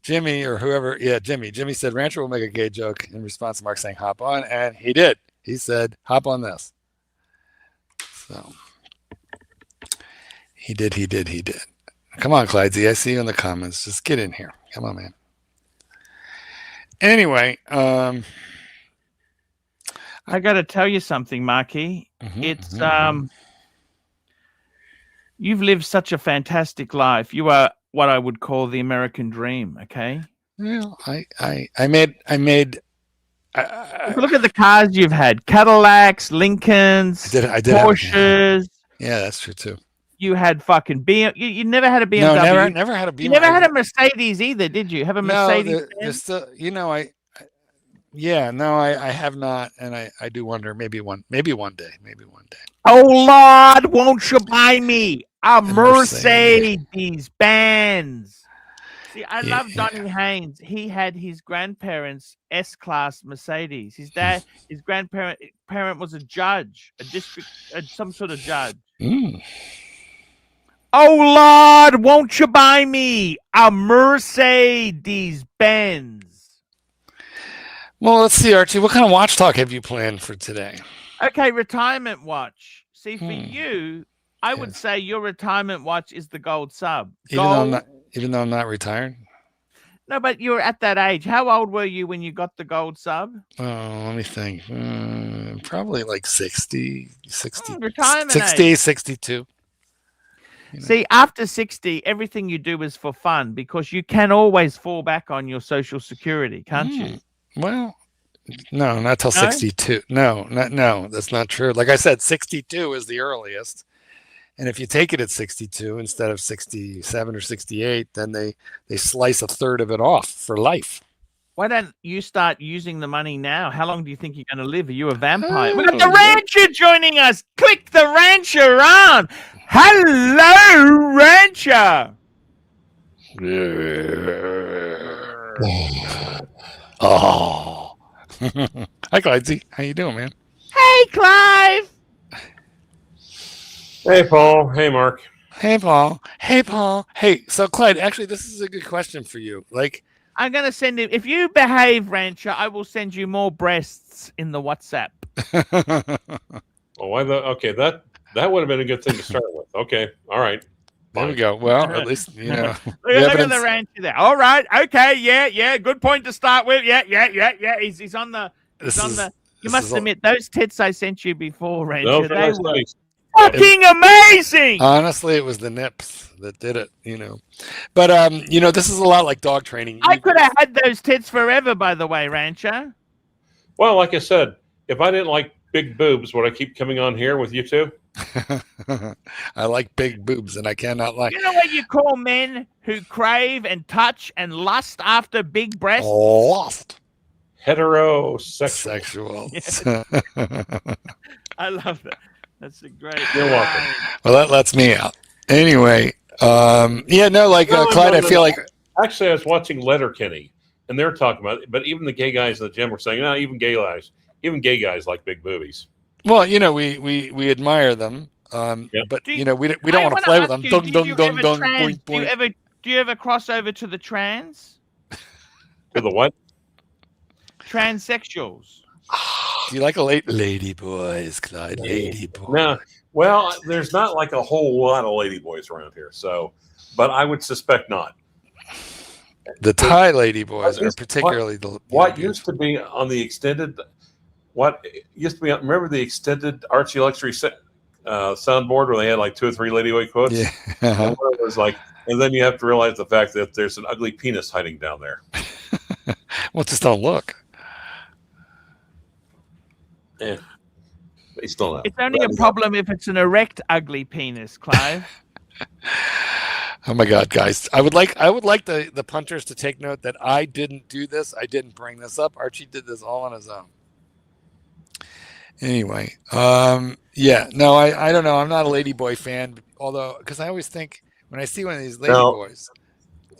Jimmy or whoever, Jimmy said, "Rancher will make a gay joke," in response to Mark saying, "Hop on," and he did. He said, "Hop on this." So he did. Come on, Clydesy. I see you in the comments. Just get in here. Come on, man. Anyway, I got to tell you something, Marky. It's you've lived such a fantastic life. You are what I would call the American dream. Okay. Well, I made. Look at the cars you've had: Cadillacs, Lincolns, I did Porsches. Yeah, that's true too. You had fucking BMW. You never had a BMW. No, never had a BMW. You never had a Mercedes either, did you? Have a Mercedes? No, I have not, and I do wonder. Maybe one day. Oh Lord, won't you buy me a Mercedes Benz? See, I love Donny Haynes. He had his grandparents' S-Class Mercedes. His grandparent was a judge, some sort of judge. Oh Lord, won't you buy me a Mercedes Benz? Well, let's see, Archie. What kind of watch talk have you planned for today? Okay, retirement watch. See, for you, I would say your retirement watch is the gold sub. Even though I'm not retired? No, but you're at that age. How old were you when you got the gold sub? Oh, let me think. Probably like 60. Retirement 60, age. 62. See, after 60, everything you do is for fun because you can always fall back on your Social Security, can't you? Well, no, not till 62. No, that's not true. Like I said, 62 is the earliest. And if you take it at 62 instead of 67 or 68, then they slice a third of it off for life. Why don't you start using the money now? How long do you think you're going to live? Are you a vampire? We got the rancher joining us. Click the rancher on. Hello, rancher. Oh. Hi, Clydesy. How you doing, man? Hey, Clive. Hey, Paul. Hey, Mark. Hey, Paul. Hey, Paul. Hey, so Clyde, actually, this is a good question for you. Like, I'm going to send him. If you behave, rancher, I will send you more breasts in the WhatsApp. Well, why the? Okay, that would have been a good thing to start with. Okay, all right. There we go. Well, at least, you know. Look at the rancher there. All right. Okay. Yeah. Good point to start with. Yeah. He's on the. You must admit, those tits I sent you before, rancher, they were fucking amazing. Honestly, it was the nips that did it, you know. But this is a lot like dog training. I could have had those tits forever, by the way, rancher. Well, like I said, if I didn't like big boobs, would I keep coming on here with you two? I like big boobs, and I cannot like. You know what you call men who crave and touch and lust after big breasts? Lost. Heterosexual. I love that. That's a great. You're welcome. Well, that lets me out. Anyway, Clyde, I feel like. Actually, I was watching Letterkenny, and they're talking about it, but even the gay guys in the gym were saying, no, even gay guys like big boobies. Well, we admire them, but we don't want to play with them. Do you ever cross over to the trans? To the what? Transsexuals. Do you like a lady boys, Clyde? Lady boys. No. Well, there's not like a whole lot of lady boys around here, but I would suspect not. The Thai lady boys are particularly what used to be on the extended. What used to be? Remember the extended ArchieLuxury soundboard where they had like 2 or 3 ladyweight quotes? Yeah. And it was like, and then you have to realize the fact that there's an ugly penis hiding down there. Well, just don't look. Yeah, they still not. It's only a problem if it's an erect, ugly penis, Clive. Oh my God, guys! I would like the punters to take note that I didn't do this. I didn't bring this up. Archie did this all on his own. Anyway, I don't know. I'm not a ladyboy fan, although because I always think when I see one of these ladyboys.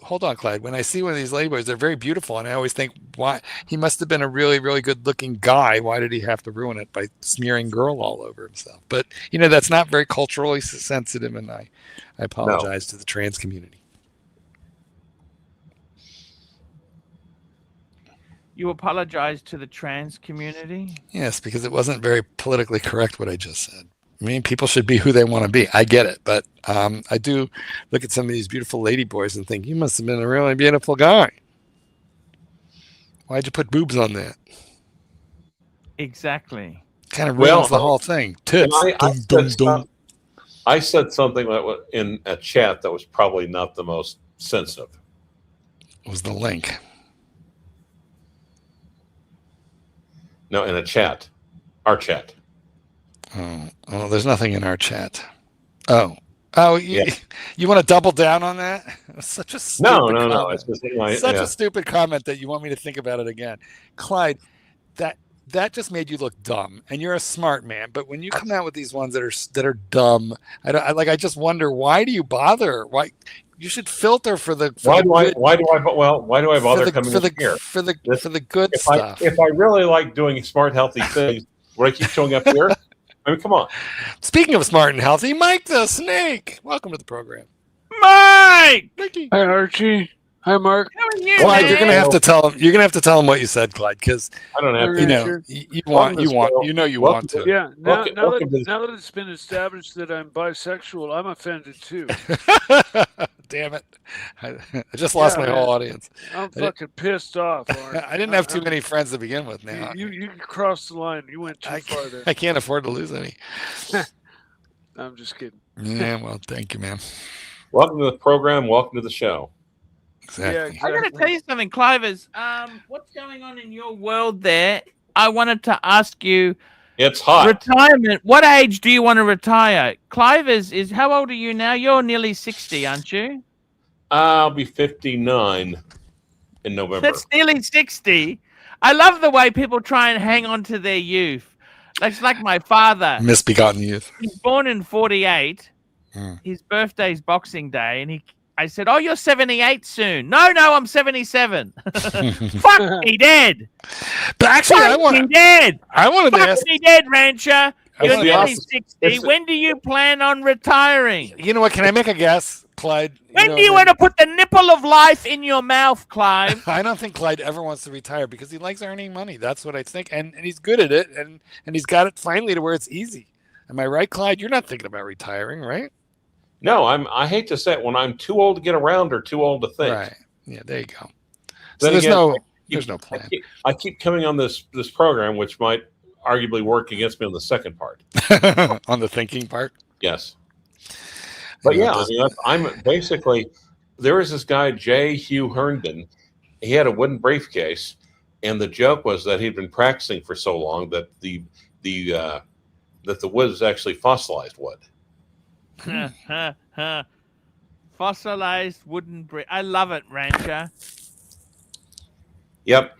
Hold on, Clyde. When I see one of these ladyboys, they're very beautiful, and I always think, why he must have been a really, really good-looking guy. Why did he have to ruin it by smearing girl all over himself? But that's not very culturally sensitive, and I apologize to the trans community. You apologize to the trans community? Yes, because it wasn't very politically correct what I just said. I mean, people should be who they want to be. I get it. But I do look at some of these beautiful lady boys and think, you must have been a really beautiful guy. Why'd you put boobs on that? Exactly. Kind of ruins the whole thing. Tits. I said something in a chat that was probably not the most sensitive. It was the link. No, in a chat. Our chat. Oh, well, there's nothing in our chat. You want to double down on that? Such a stupid comment. No. It's just a stupid comment that you want me to think about it again. Clyde, that just made you look dumb, and you're a smart man. But when you come out with these ones that are dumb, I just wonder, why do you bother? Why you should filter for the why do I bother coming here for the good stuff? If I really like doing smart, healthy things, would I keep showing up here? I mean, come on. Speaking of smart and healthy, Mike the Snake, welcome to the program. Mike! Mikey. Hi, Archie. Hi, Mark. How are you, Clyde, man? you're gonna have to tell him. You're gonna have to tell him what you said, Clyde, because I don't have to. You want to. Yeah. Now Welcome that it's been established that I'm bisexual, I'm offended too. Damn it! I just lost my whole audience. I'm fucking pissed off. I didn't have too many friends to begin with. Now you crossed the line. You went too far there. I can't afford to lose any. I'm just kidding. Yeah, well, thank you, man. Welcome to the program. Welcome to the show. Exactly. Yeah, exactly. I'm going to tell you something, Clivers. What's going on in your world there? I wanted to ask you, It's hot. Retirement. What age do you want to retire? Clive is how old are you now? You're nearly 60, aren't you? I'll be 59 in November. That's nearly 60. I love the way people try and hang on to their youth. That's like my father. Misbegotten youth. He's born in 48. His birthday's Boxing Day, and I said, "Oh, you're 78 soon." No, I'm 77. Fuck me dead. But actually, I wanted to ask. Fuck me dead, Rancher. You're the nearly opposite. 60. When do you plan on retiring? You know what? Can I make a guess, Clyde? When do you want to put the nipple of life in your mouth, Clive? I don't think Clyde ever wants to retire because he likes earning money. That's what I think, and he's good at it, and he's got it finally to where it's easy. Am I right, Clyde? You're not thinking about retiring, right? No, I hate to say it, when I'm too old to get around or too old to think. Right. Yeah, there you go. Then So there's again, no plan. I keep coming on this program, which might arguably work against me on the second part. On the thinking part? Yes. But yeah, I mean, I'm basically, there was this guy, J. Hugh Herndon. He had a wooden briefcase, and the joke was that he'd been practicing for so long that the wood is actually fossilized wood. Fossilized wooden brick. I love it, Rancher. Yep.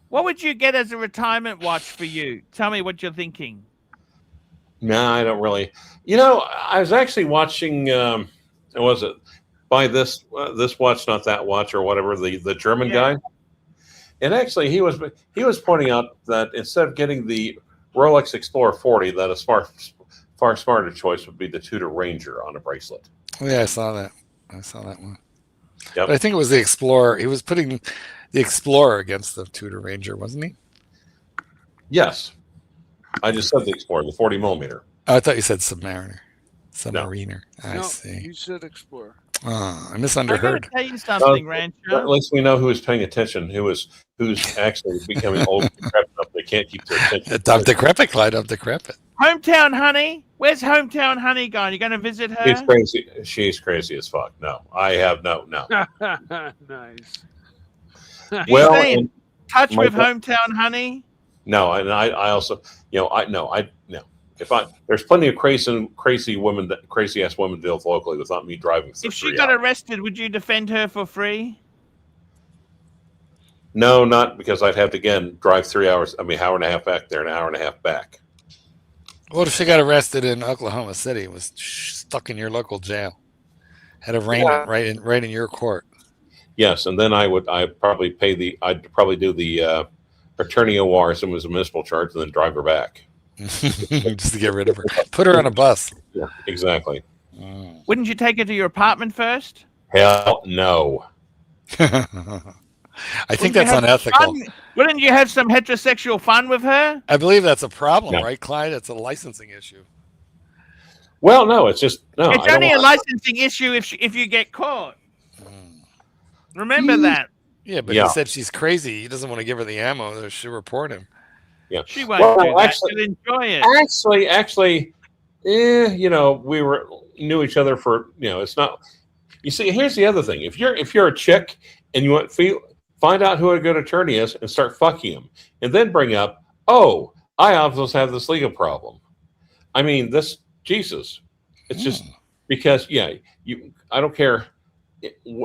What would you get as a retirement watch for you? Tell me what you're thinking. No, I don't really. You know, I was actually watching. What was it? Buy this watch, not that watch, or whatever. The German guy. And actually, he was pointing out that instead of getting the Rolex Explorer 40, that a far smarter choice would be the Tudor Ranger on a bracelet. Oh, yeah, I saw that. I saw that one. Yep. But I think it was the Explorer. He was putting the Explorer against the Tudor Ranger, wasn't he? Yes. I just said the Explorer, the 40 millimeter. Oh, I thought you said Submariner. Submariner. No. I No, see. you said Explorer. Oh, I I'm misunderheard. going to tell you something, Rancher. At least we know who is paying attention, who's actually becoming old and decrepit enough they can't keep their attention. I'm decrepit, Clyde. I'm decrepit. Hometown Honey. Where's Hometown Honey gone? You going to visit her? She's crazy. She's crazy as fuck. No, I have no. Nice. Well, stay in and touch my with God. Hometown Honey? no, and I also, no. If there's plenty of crazy ass women to deal with locally without me driving. If she got arrested, would you defend her for free? No, not because I'd have to again drive 3 hours. I mean, hour and a half back there, an hour and a half back. What if she got arrested in Oklahoma City and was stuck in your local jail? Had arraignment right in your court. Yes, and then I'd probably do the attorney OR, some was a municipal charge, and then drive her back. Just to get rid of her. Put her on a bus. Yeah, exactly. Wouldn't you take her to your apartment first? Hell no. I think that's unethical. Wouldn't you have some heterosexual fun with her? I believe that's a problem, No. right, Clyde? It's a licensing issue. Well, no, it's just no. It's only a licensing issue if you get caught. Remember that. Yeah, but Yeah. he said she's crazy. He doesn't want to give her the ammo. She'll report him. Yeah. She won't do that. actually- She'll enjoy it. Actually, we knew each other for it's not. You see, here's the other thing: if you're a chick and you find out who a good attorney is and start fucking him, and then bring up, oh, I obviously have this legal problem. I mean, Jesus. It's just because I don't care.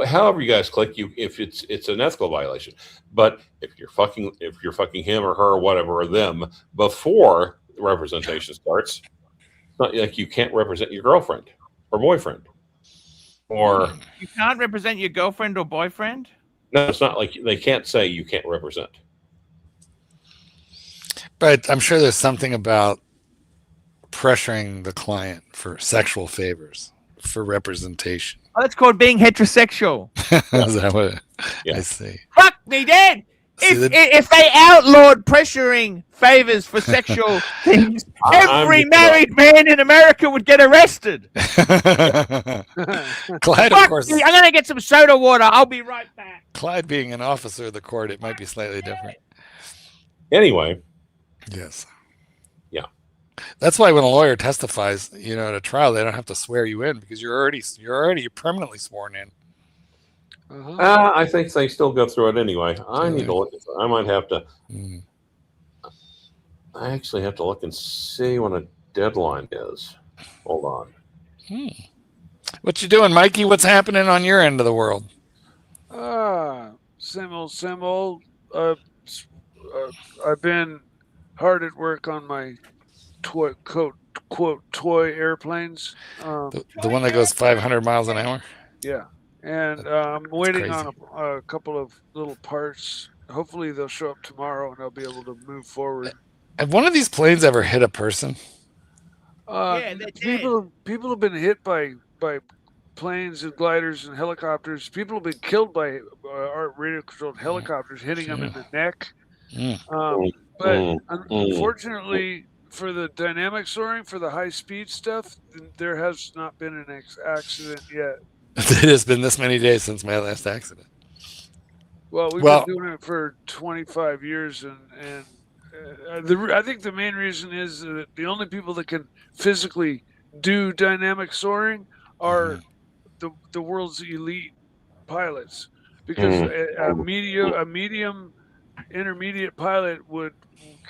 However you guys click, if it's an ethical violation, but if you're fucking him or her or whatever or them before the representation starts, it's not like you can't represent your girlfriend or boyfriend, or You can't represent your girlfriend or boyfriend? no, it's not like they can't say you can't represent. But I'm sure there's something about pressuring the client for sexual favors, for representation. Oh, that's called being heterosexual. Is that what Yeah. I see? Fuck me dead. See, If they outlawed pressuring favors for sexual things, every married man in America would get arrested. Clyde, of Fuck course, me, I'm going to get some soda water. I'll be right back. Clyde being an officer of the court, it might be slightly different. Anyway, Yes. Yeah. That's why when a lawyer testifies, at a trial, they don't have to swear you in because you're already permanently sworn in. I think they still go through it anyway. I need to look at that. I might have to. I actually have to look and see when a deadline is. Hold on. What you doing, Mikey? What's happening on your end of the world? Same old. I've been hard at work on my quote toy airplanes. The one that goes 500 miles an hour? Yeah, and I'm waiting crazy. on a couple of little parts. Hopefully, they'll show up tomorrow, and I'll be able to move forward. Have one of these planes ever hit a person? Yeah, they're People have been hit by planes and gliders and helicopters. People have been killed by radio controlled helicopters hitting them in the neck. But unfortunately, for the dynamic soaring, for the high speed stuff, there has not been an accident yet. It has been this many days since my last accident. Well, we've been doing it for 25 years, and I think the main reason is that the only people that can physically do dynamic soaring are the world's elite pilots, because a medium intermediate pilot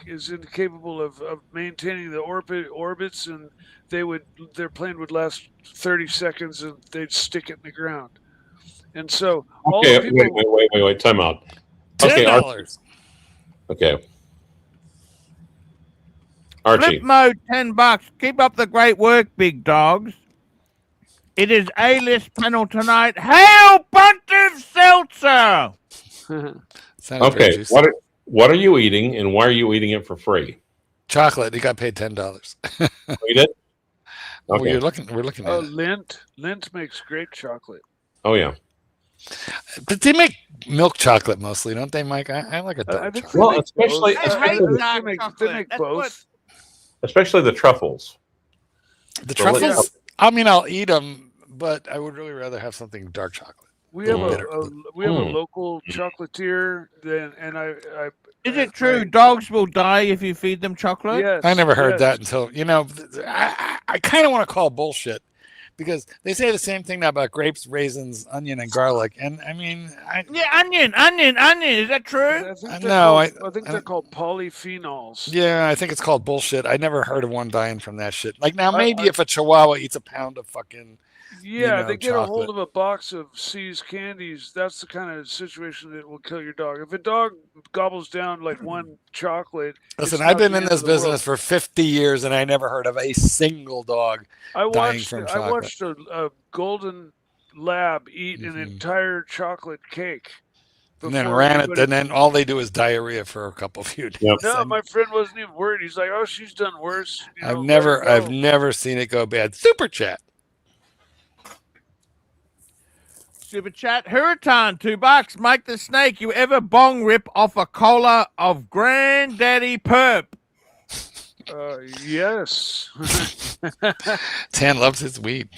is incapable of maintaining the orbits, and their plane would last 30 seconds and they'd stick it in the ground. And so all the people, wait, time out. $10. Okay. Archie. Flip mode, $10. Keep up the great work, big dogs. It is A-list panel tonight. Hail, Bunter Seltzer! Okay, what are you eating, and why are you eating it for free? Chocolate. You got paid $10. You did? Well, Okay. we're looking at it. Lint makes great chocolate. Oh yeah. But they make milk chocolate mostly, don't they, Mike? I like a dark chocolate. Well, especially they make both. Especially the truffles. The truffles. I mean, I'll eat them, but I would really rather have something dark chocolate. We have a local chocolatier. Is it true dogs will die if you feed them chocolate? Yes. I never heard that until, I kind of want to call bullshit, because they say the same thing now about grapes, raisins, onion, and garlic. And I mean, onion. Is that true? I think they're called polyphenols. Yeah, I think it's called bullshit. I never heard of one dying from that shit. Like now, maybe if a Chihuahua eats a pound of fucking they get chocolate. a hold of a box of C's candies, that's the kind of situation that will kill your dog. If a dog gobbles down like one chocolate, listen, I've been in this business for 50 years, and I never heard of a single dog dying from chocolate. I watched a golden lab eat an entire chocolate cake. And then ran it, and then all they do is diarrhea for a couple of few days. Yep. No, my friend wasn't even worried. He's like, "Oh, she's done worse." I've never seen it go bad. Super chat. Super chat. Huracan, $2. Mike the Snake, you ever bong rip off a collar of Granddaddy Perp? Yes. Tan loves his weed.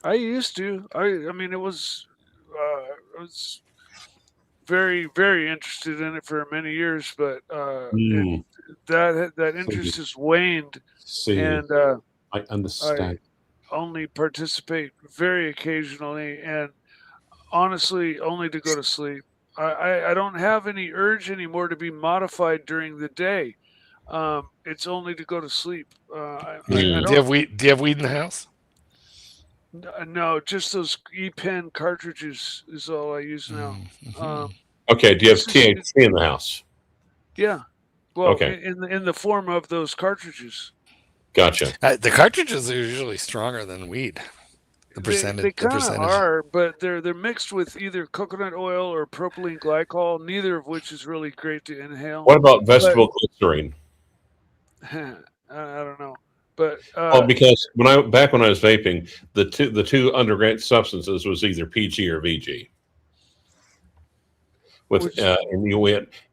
I used to. I mean, it was. I was very, very interested in it for many years, but that interest has waned. And I understand. I only participate very occasionally, and honestly, only to go to sleep. I don't have any urge anymore to be modified during the day. It's only to go to sleep. Do you have weed in the house? No, just those E-pen cartridges is all I use now. Okay, do you have THC in the house? Yeah. Well, in the form of those cartridges. Gotcha. The cartridges are usually stronger than weed. The percentage. They kind of are, but they're mixed with either coconut oil or propylene glycol, neither of which is really great to inhale. What about vegetable glycerine? I don't know. But because back when I was vaping, the two underground substances was either PG or VG.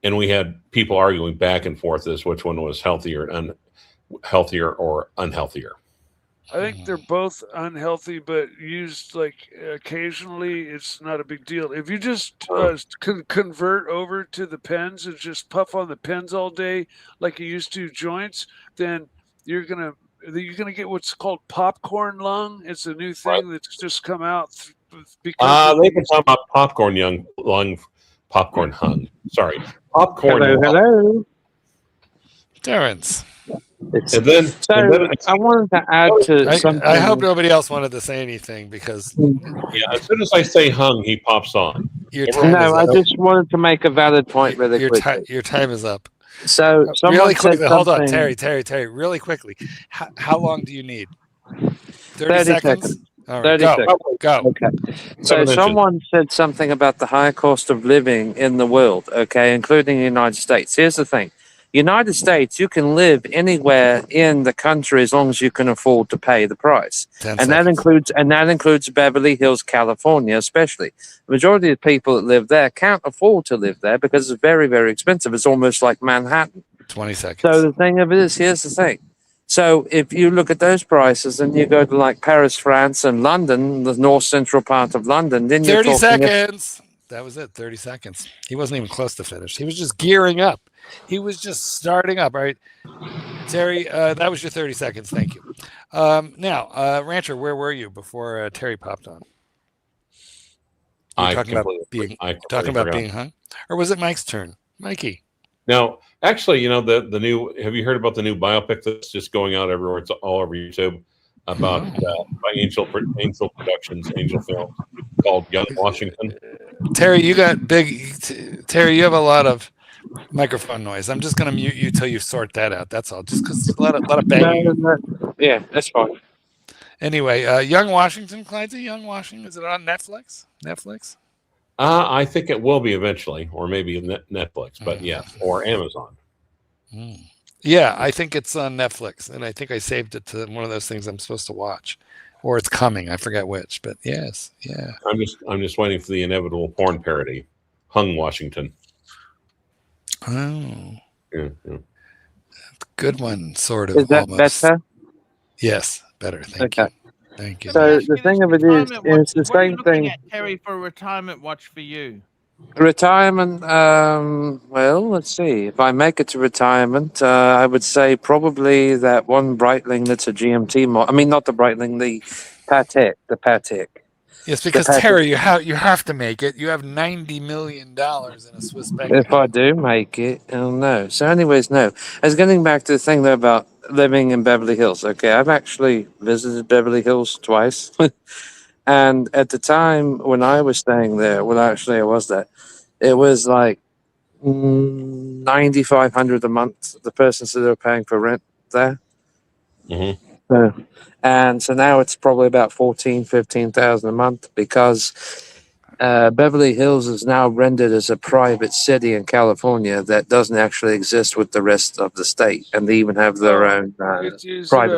And we had people arguing back and forth as which one was healthier or unhealthier. I think they're both unhealthy, but used like occasionally, it's not a big deal. If you just convert over to the pens and just puff on the pens all day like you used to joints, then you're gonna get what's called popcorn lung. It's a new thing that's just come out. They've been talking about popcorn lung, popcorn hung. Sorry, popcorn. Hello. Terrence. And then I wanted to add to something. I hope nobody else wanted to say anything because as soon as I say hung, he pops on. your time is I up. just wanted to make a valid point really quickly. Your time is up. So someone really quickly, said hold on, something- Terry, really quickly. How long do you need? 30 seconds. All right, 30 go. seconds. Go. Okay. So someone said something about the high cost of living in the world, okay, including the United States. Here's the thing. United States, you can live anywhere in the country as long as you can afford to pay the price. 10 And seconds. that includes Beverly Hills, California, especially. The majority of people that live there can't afford to live there because it's very, very expensive. It's almost like Manhattan. 20 seconds. So the thing of it is, here's the thing. So if you look at those prices and you go to like Paris, France, and London, the north central part of London, then you're 30 talking seconds. That was it. 30 seconds. He wasn't even close to finish. He was just gearing up. He was just starting up. All right, Terry, that was your 30 seconds. Thank you. Now, Rancher, where were you before Terry popped on? Talking about being hung, or was it Mike's turn? Mikey. Now, actually, the new. Have you heard about the new biopic that's just going out everywhere? It's all over YouTube about by Angel Productions, Angel Films, called Young Washington. Terry, you got big. Terry, you have a lot of microphone noise. I'm just going to mute you till you sort that out. That's all. Just because a lot of banging. Yeah, that's fine. Anyway, Young Washington, Clydesy, Young Washington. Is it on Netflix? Netflix? I think it will be eventually, or maybe Netflix, but yes, or Amazon. Yeah, I think it's on Netflix, and I think I saved it to one of those things I'm supposed to watch, or it's coming. I forget which, but yes, yeah. I'm just waiting for the inevitable porn parody, Hung Washington. Oh, yeah. Good one, sort of. Is that almost. better? Yes, better. Thank you. So the thing of it is, it's the same thing. Terry, for a retirement watch for you. Retirement. Well, let's see. If I make it to retirement, I would say probably that one Breitling that's a GMT model. I mean, not the Breitling, the Patek. Yes, because Terry, you have to make it. You have $90 million in a Swiss bank. If I do make it, oh no. So, anyways, no. I was getting back to the thing though about living in Beverly Hills. Okay, I've actually visited Beverly Hills twice, and at the time when I was staying there, well, actually, I was there. It was like $9,500 a month. The person said they were paying for rent there. Mm-hmm. So now it's probably about $15,000 a month because Beverly Hills is now rendered as a private city in California that doesn't actually exist with the rest of the state, and they even have their own private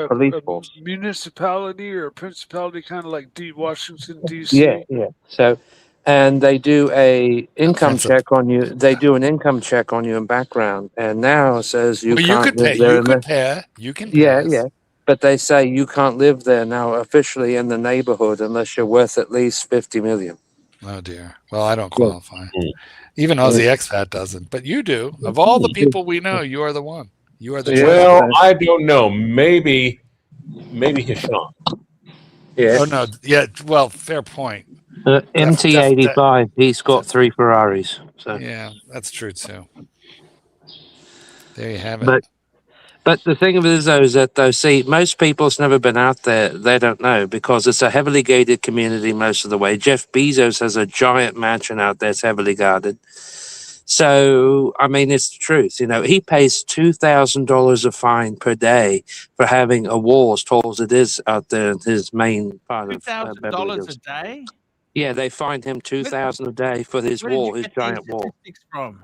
police force. Municipality or a principality, kind of like Washington D.C. Yeah. So, and they do a income check on you. They do an income check on you in background, and now it says you can't live there. You can pay. Yeah. But they say you can't live there now officially in the neighborhood unless you're worth at least $50 million. Oh dear. Well, I don't qualify. Even Aussie Expat doesn't, but you do. Of all the people we know, you are the one. You are the. Well, I don't know. Maybe Hisham. Yeah. Oh no. Yeah. Well, fair point. MT85. He's got 3 Ferraris. So yeah, that's true too. There you have it. But the thing of it is, though, see, most people's never been out there. They don't know because it's a heavily gated community most of the way. Jeff Bezos has a giant mansion out there. It's heavily guarded. So, I mean, it's the truth. He pays $2,000 a fine per day for having a wall as tall as it is out there in his main part of $2,000 a day? Yeah, they fined him $2,000 a day for his wall, his giant wall. From?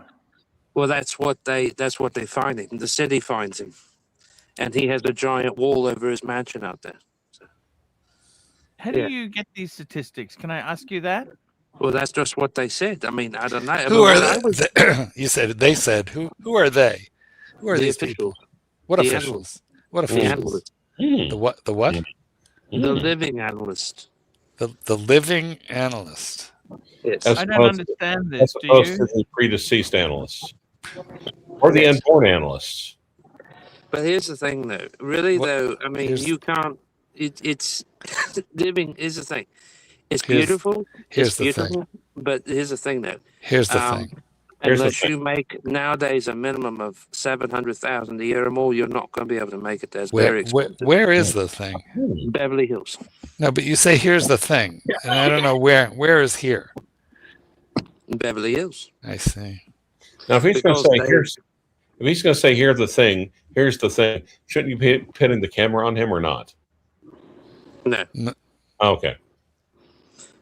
Well, that's what they find him. The city finds him. And he has a giant wall over his mansion out there. So, how do you get these statistics? Can I ask you that? Well, that's just what they said. I mean, I don't know. Who are they? You said they said. Who are they? Who are these officials? People? What officials? What officials? The what? The what? The living analyst. The living analyst. Yes. I don't understand this. As opposed to the predeceased analysts or the unborn analysts. But here's the thing, though. Really, though, I mean, you can't. It's living is the thing. It's beautiful. Here's the thing. But here's the thing, though. Here's the thing. Unless you make nowadays a minimum of 700,000 a year or more, you're not going to be able to make it. That's very expensive. Where is the thing? Beverly Hills. No, but you say here's the thing, and I don't know where. Where is here? Beverly Hills. I see. Now, if he's going to say here's the thing, shouldn't you be putting the camera on him or not? No. Okay.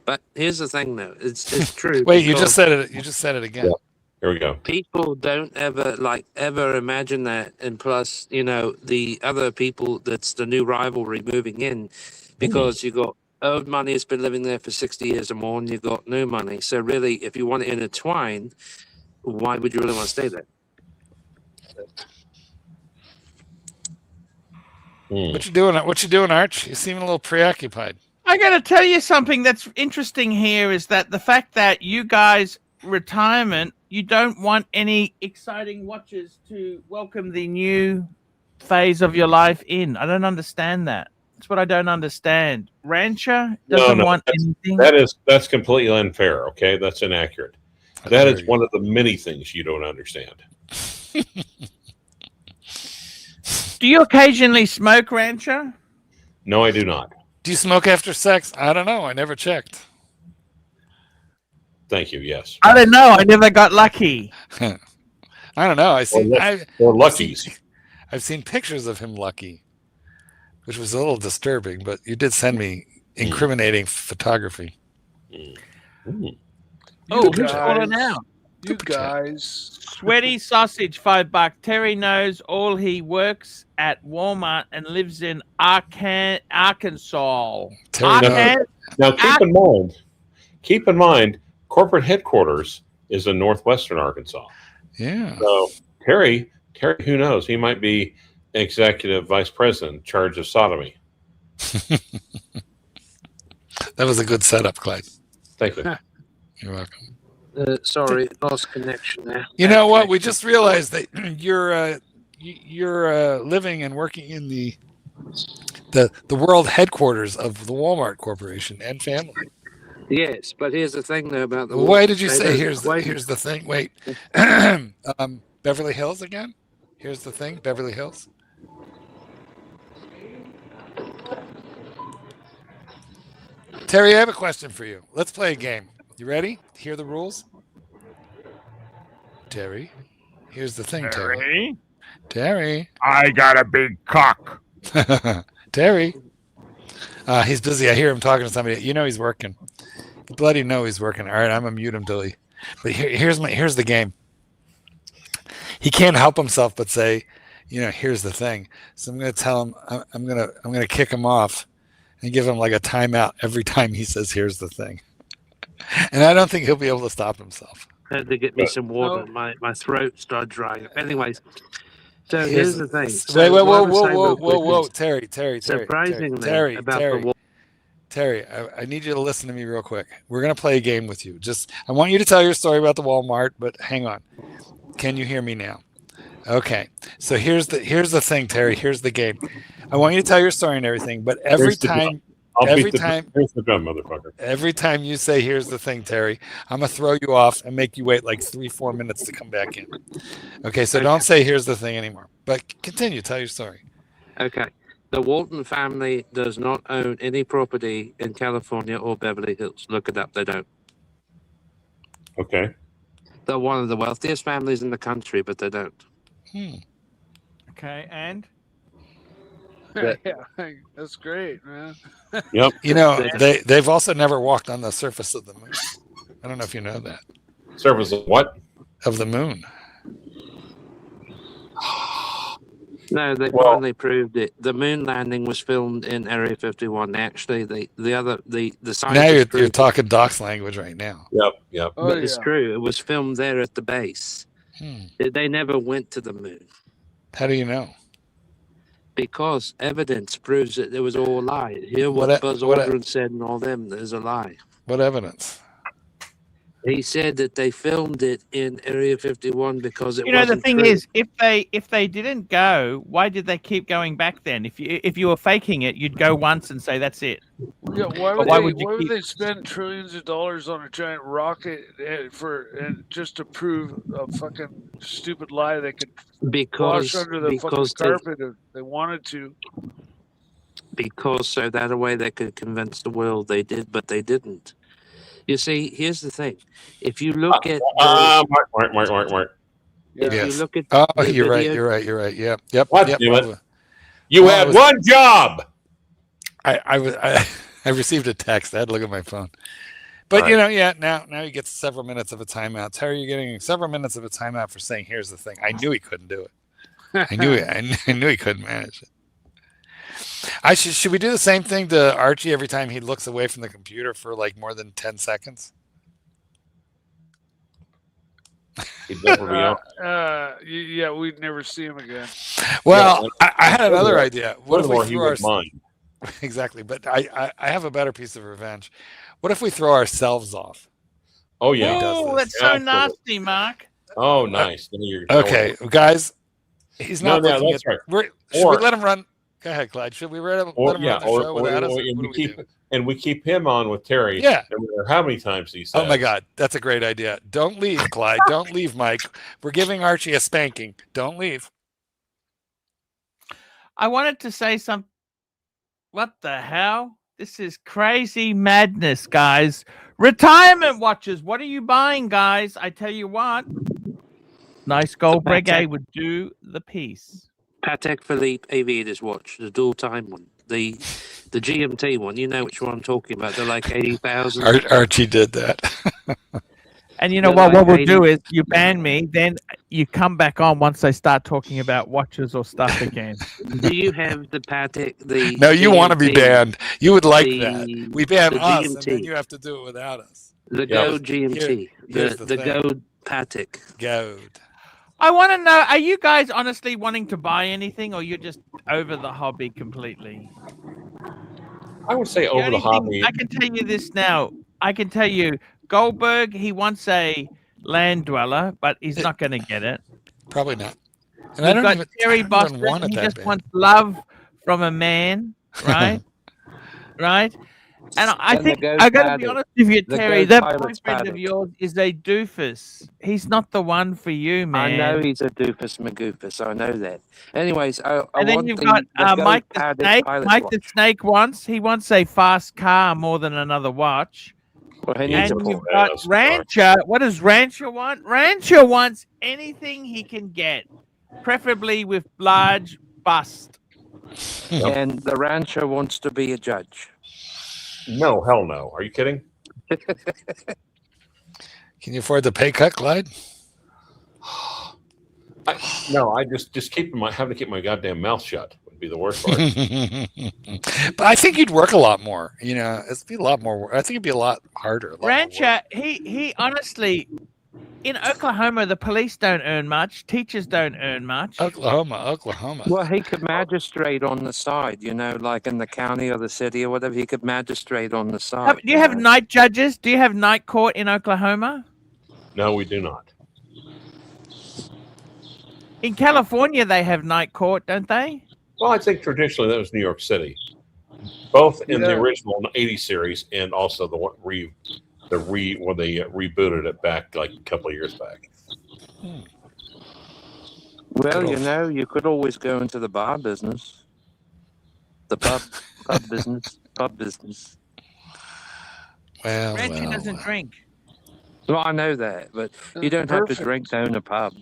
But here's the thing, though. It's true. Wait, you just said it. You just said it again. Yeah. Here we go. People don't ever imagine that, and plus, the other people, that's the new rivalry moving in, because you got old money has been living there for 60 years or more, and you've got new money. So really, if you want to intertwine, why would you really want to stay there? What you doing? What you doing, Arch? You seem a little preoccupied. I got to tell you something that's interesting here is that the fact that you guys retirement, you don't want any exciting watches to welcome the new phase of your life in. I don't understand that. That's what I don't understand. Rancher doesn't want anything. That's completely unfair. Okay, that's inaccurate. That is one of the many things you don't understand. Do you occasionally smoke, Rancher? No, I do not. Do you smoke after sex? I don't know. I never checked. Thank you. Yes. I don't know. I never got lucky. I don't know. Or luckies. I've seen pictures of him lucky, which was a little disturbing, but you did send me incriminating photography. Oh, who's calling out? You guys. Sweaty Sausage, $5. Terry knows all. He works at Walmart and lives in Arkansas. Now keep in mind, corporate headquarters is in northwestern Arkansas. Yeah. So Terry, who knows? He might be executive vice president in charge of sodomy. That was a good setup, Clyde. Thank you. You're welcome. Sorry, lost connection there. You know what? We just realized that you're living and working in the world headquarters of the Walmart Corporation and family. Yes, but here's the thing, though, about the. Why did you say here's the thing? Wait, Beverly Hills again? Here's the thing, Beverly Hills. Terry, I have a question for you. Let's play a game. You ready? Hear the rules? Terry, here's the thing, Terry. Terry. I got a big cock. Terry. He's busy. I hear him talking to somebody. You know he's working. You bloody know he's working. All right, I'm gonna mute him till he. But here's the game. He can't help himself but say, here's the thing. So I'm gonna tell him. I'm gonna kick him off and give him like a timeout every time he says, "Here's the thing." And I don't think he'll be able to stop himself. I had to get me some water. My throat started drying up. Anyways, so here's the thing. Whoa, Terry. Surprisingly, Terry, I need you to listen to me real quick. We're gonna play a game with you. I want you to tell your story about the Walmart, but hang on. Can you hear me now? Okay. So here's the thing, Terry. Here's the game. I want you to tell your story and everything, but here's the gun, motherfucker. Every time you say here's the thing, Terry, I'm gonna throw you off and make you wait like 3-4 minutes to come back in. Okay, so don't say here's the thing anymore. But continue, tell your story. Okay. The Walton family does not own any property in California or Beverly Hills. Look it up, they don't. Okay. They're one of the wealthiest families in the country, but they don't. Okay, and Yeah, that's great, man. Yep. They've also never walked on the surface of the moon. I don't know if you know that. Surface of what? Of the moon. No, they finally proved it. The moon landing was filmed in Area 51. Actually, the scientists. Now you're talking Doc's language right now. Yep. But it's true. It was filmed there at the base. They never went to the moon. How do you know? Because evidence proves that it was all a lie. Hear what Buzz Aldrin said and all them. There's a lie. What evidence? He said that they filmed it in Area 51 because it You know, the wasn't thing true. is, if they didn't go, why did they keep going back then? If you were faking it, you'd go once and say that's it. Yeah, why would they spend trillions of dollars on a giant rocket just to prove a fucking stupid lie they could wash under the fucking carpet if they wanted to? Because so that way they could convince the world they did, but they didn't. You see, here's the thing: if you look at Mark. If you look at you're right. Yep. What? Yep. You had one job. I received a text. I had to look at my phone. But you know, now he gets several minutes of a timeout. Terry, you're getting several minutes of a timeout for saying, "Here's the thing." I knew he couldn't do it. I knew he couldn't manage it. Should we do the same thing to Archie every time he looks away from the computer for like more than 10 seconds? Yeah, we'd never see him again. Well, I had another idea. What if we threw mind? Exactly, but I have a better piece of revenge. What if we throw ourselves off? Oh yeah. Oh, that's so nasty, Mark. Oh, nice. Okay, guys, he's not looking that's at. right. Should we let him run? Go ahead, Clyde. Should we let him run the show without us? We keep him on with Terry. Yeah. No matter how many times he says. Oh my God, that's a great idea. Don't leave, Clyde. Don't leave, Mike. We're giving Archie a spanking. Don't leave. I wanted to say something. What the hell? This is crazy madness, guys. Retirement watches. What are you buying, guys? I tell you what. Nice Gold Breguet would do the piece. Patek Philippe Aviators watch, the dual time one, the GMT one. You know which one I'm talking about. They're like 80,000. Archie did that. And you know what? What we'll do is you ban me, then you come back on once they start talking about watches or stuff again. Do you have the Patek? No, you want to be banned. You would like that. We ban us, GMT. and then you have to do it without us. The gold GMT, Here's the gold Patek. Gold. I want to know, are you guys honestly wanting to buy anything, or you're just over the hobby completely? I would say over the hobby. I can tell you this now. I can tell you, Goldberg, he wants a land dweller, but he's not going to get it. Probably not. And You've got Terry Boston, he just wants love from a man, right? Right? And I think I got to be honest with you, Terry. That boyfriend of yours is a doofus. He's not the one for you, man. I know he's a doofus magoofus. I know that. Anyways, and then you've got Mike the Snake. Mike the Snake he wants a fast car more than another watch. Well, and you've got Rancher. What does Rancher want? Rancher wants anything he can get, preferably with large bust. And the Rancher wants to be a judge. No, hell no. Are you kidding? Can you afford the pay cut, Clyde? No, I just having to keep my goddamn mouth shut would be the worst part. But I think you'd work a lot more. You know, it'd be a lot more work. I think it'd be a lot harder. Rancher, he honestly, in Oklahoma, the police don't earn much. Teachers don't earn much. Oklahoma. Well, he could magistrate on the side, you know, like in the county or the city or whatever. He could magistrate on the side. Do you have night judges? Do you have night court in Oklahoma? No, we do not. In California, they have night court, don't they? Well, I think traditionally that was New York City, both in the original 80 series and also the one when they rebooted it back like a couple of years back. Well, you know, you could always go into the bar business, the pub business. Well, Rancher doesn't drink. Well, I know that, but you don't have to drink to own a pub.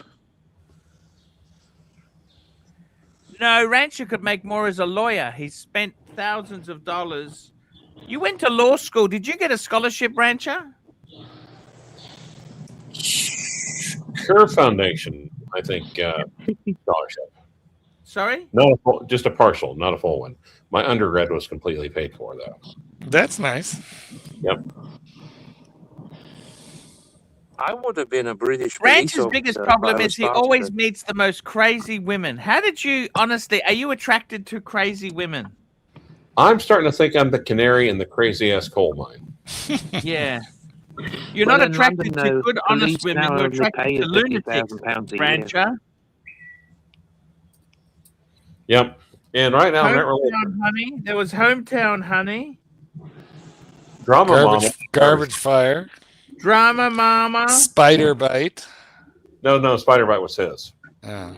No, Rancher could make more as a lawyer. He spent thousands of dollars. You went to law school. Did you get a scholarship, Rancher? Sure Foundation, I think, scholarship. Sorry? Just a partial, not a full one. My undergrad was completely paid for, though. That's nice. Yep. I would have been a British. Rancher's biggest problem is he always meets the most crazy women. How did you, honestly, are you attracted to crazy women? I'm starting to think I'm the canary in the crazy-ass coal mine. Yeah. You're Well, not in attracted London, to though, good, honest police women. now You're only attracted pay to you lunatics, £50,000 a year. Rancher. Yep. And right now, I'm not really Hometown Honey. There was Hometown Honey. drama mama. Garbage fire. Drama Mama. Spider bite. No, Spider Bite was his. Oh.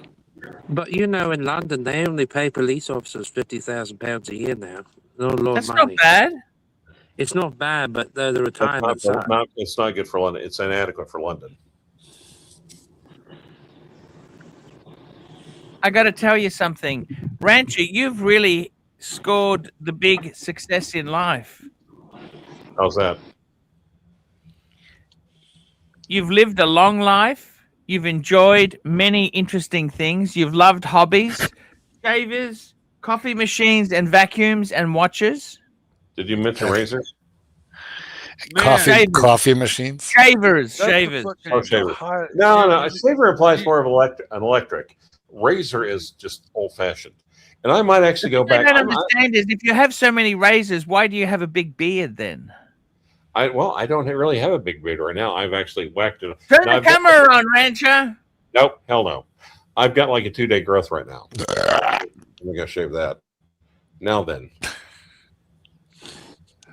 But you know, in London, they only pay police officers £50,000 a year now. Not a lot That's of not money. bad. It's not bad, but the retirement It's sucks. it's not good for London. It's inadequate for London. I got to tell you something, Rancher. You've really scored the big success in life. How's that? You've lived a long life. You've enjoyed many interesting things. You've loved hobbies, shavers, coffee machines, and vacuums and watches. Did you mention razors? Coffee machines. Shavers. That's shavers. Oh, shaver. No. Shaver implies more of an electric. Razor is just old fashioned. And I might actually go back. What I don't understand is if you have so many razors, why do you have a big beard then? I don't really have a big beard right now. I've actually whacked it. Turn the camera on, Rancher. Nope, hell no. I've got like a 2-day growth right now. I'm gonna shave that. Now then.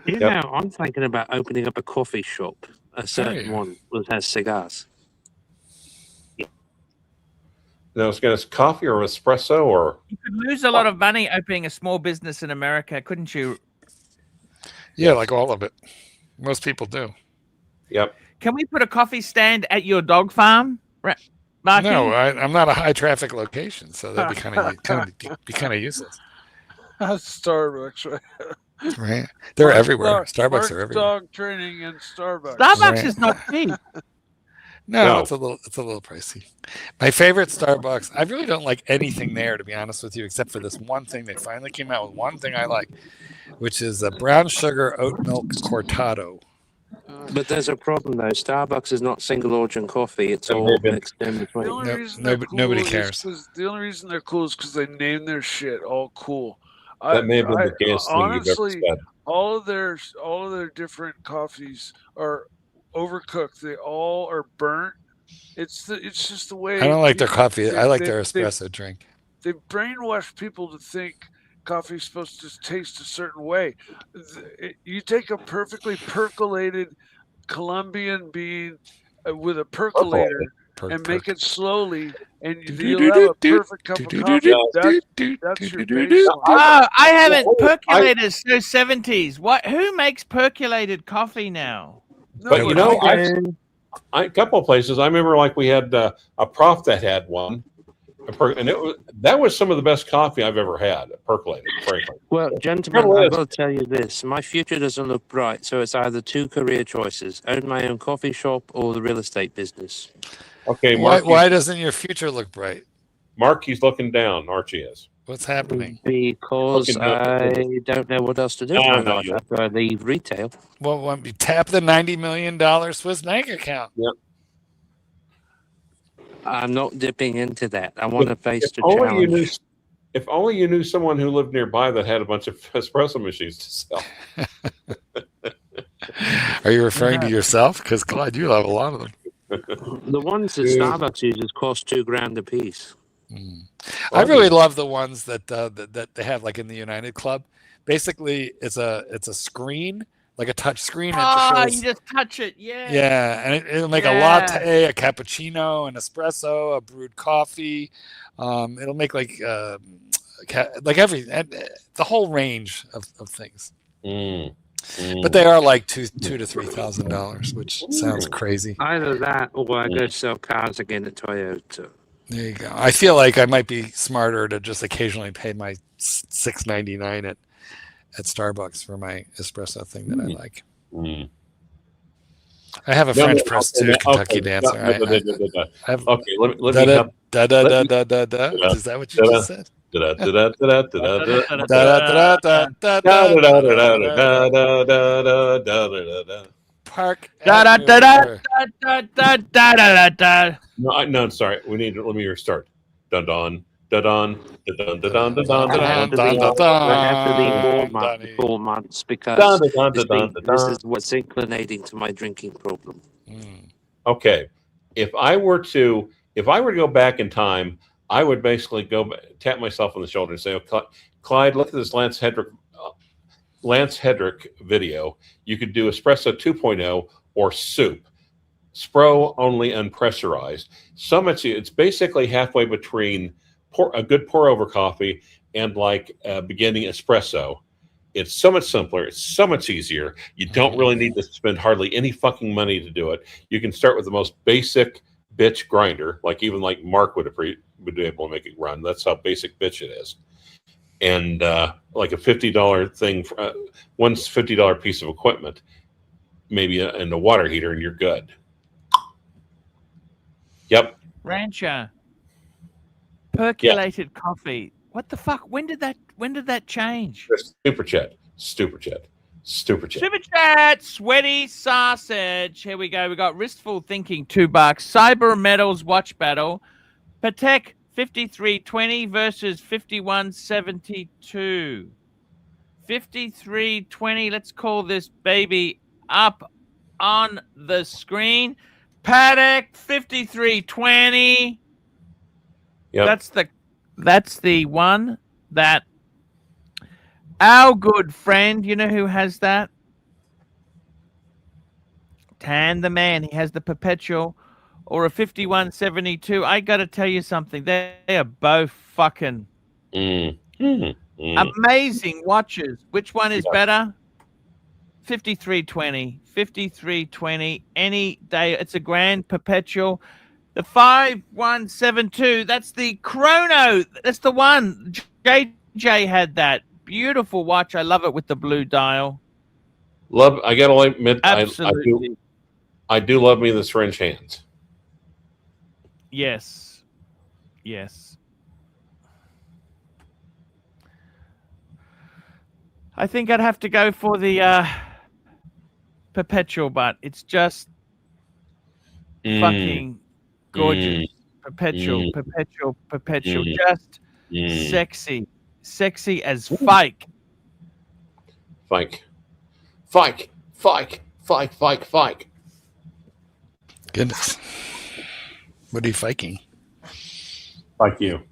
You know, I'm thinking about opening up a coffee shop, a certain one that has cigars. No, it's going to coffee or espresso or. You could lose a lot of money opening a small business in America, couldn't you? Yeah, like all of it. Most people do. Yep. Can we put a coffee stand at your dog farm, Marky? No, I'm not a high traffic location, so that'd be kind of useless. That's Starbucks, right? Right? They're everywhere. Starbucks are everywhere. Dog training in Starbucks. Starbucks is not cheap. No, it's a little pricey. My favorite Starbucks, I really don't like anything there, to be honest with you, except for this one thing. They finally came out with one thing I like, which is a brown sugar oat milk cortado. But there's a problem though. Starbucks is not single origin coffee. It's all mixed in between. Nobody cares. The only reason they're cool is because they name their shit all cool. That may have been the gayest thing you've ever said. all of their different coffees are overcooked. They all are burnt. It's just the way. I don't like their coffee. I like their espresso drink. They brainwash people to think coffee's supposed to just taste a certain way. You take a perfectly percolated Colombian bean with a percolator and make it slowly, and you'll have a perfect cup of coffee. That's your baseline. Oh, I haven't percolated since 70s. What? Who makes percolated coffee now? But you know, a couple of places. I remember, like we had a prof that had one, and that was some of the best coffee I've ever had, percolated, frankly. Well, gentlemen, I've got to tell you this. My future doesn't look bright, so it's either two career choices: own my own coffee shop or the real estate business. Okay, Mark. Why doesn't your future look bright? Mark, he's looking down. Archie is. What's happening? Because I don't know what else to do after I leave retail. Well, when you tap the $90 million Swiss bank account. Yep. I'm not dipping into that. I want to face the challenge. If only you knew someone who lived nearby that had a bunch of espresso machines to sell. Are you referring to yourself? Because, Clyde, you have a lot of them. The ones that Starbucks uses cost $2,000 a piece. I really love the ones that they have, like in the United Club. Basically, it's a screen, like a touch screen. You just touch it, yeah. Yeah, and it'll make a latte, a cappuccino, an espresso, a brewed coffee. It'll make like the whole range of things. But they are like $2,000 to $3,000, which sounds crazy. Either that, or I go sell cars again at Toyota. There you go. I feel like I might be smarter to just occasionally pay my $6.99 at Starbucks for my espresso thing that I like. I have a French press too, Kentucky Dancer. Okay, let me help. Is that what you just said? Park. No, sorry. Let me restart. Dun dun Da-dun, da-dun, da-dun, da-dun, I da-dun, have to be Danny. 4 months because da-dun, da-dun, da-dun, this da-dun. is what's inclinating to my drinking problem. Okay, if I were to go back in time, I would basically tap myself on the shoulder and say, "Oh, Clyde, look at this Lance Hedrick video. You could do espresso 2.0 or soup, Spro only unpressurized. It's basically halfway between a good pour over coffee and like beginning espresso. It's so much simpler. It's so much easier. You don't really need to spend hardly any fucking money to do it. You can start with the most basic bitch grinder, like even like Mark would be able to make it run. That's how basic bitch it is. And like a $50 thing, one $50 piece of equipment, maybe and a water heater, and you're good. Yep. Rancher. Percolated coffee. What the fuck? When did that change? Super chat. Super chat. Sweaty sausage. Here we go. We got Wristful Thinking, $2. Cyber Metals Watch Battle. Patek 5320 versus 5172. 5320. Let's call this baby up on the screen. Patek 5320. Yep. That's the one that our good friend, you know who has that? Tan the man. He has the Perpetual or a 5172. I got to tell you something. They are both fucking amazing watches. Which one is better? 5320. 5320 any day. It's a Grand Perpetual. The 5172, that's the Chrono. That's the one. JJ had that. Beautiful watch. I love it with the blue dial. I gotta admit, Absolutely. I do love me the syringe hands. Yes. Yes. I think I'd have to go for the Perpetual, but it's just fucking gorgeous. Perpetual. Just sexy as fike. Fike. Goodness. What are you fiking? Like you.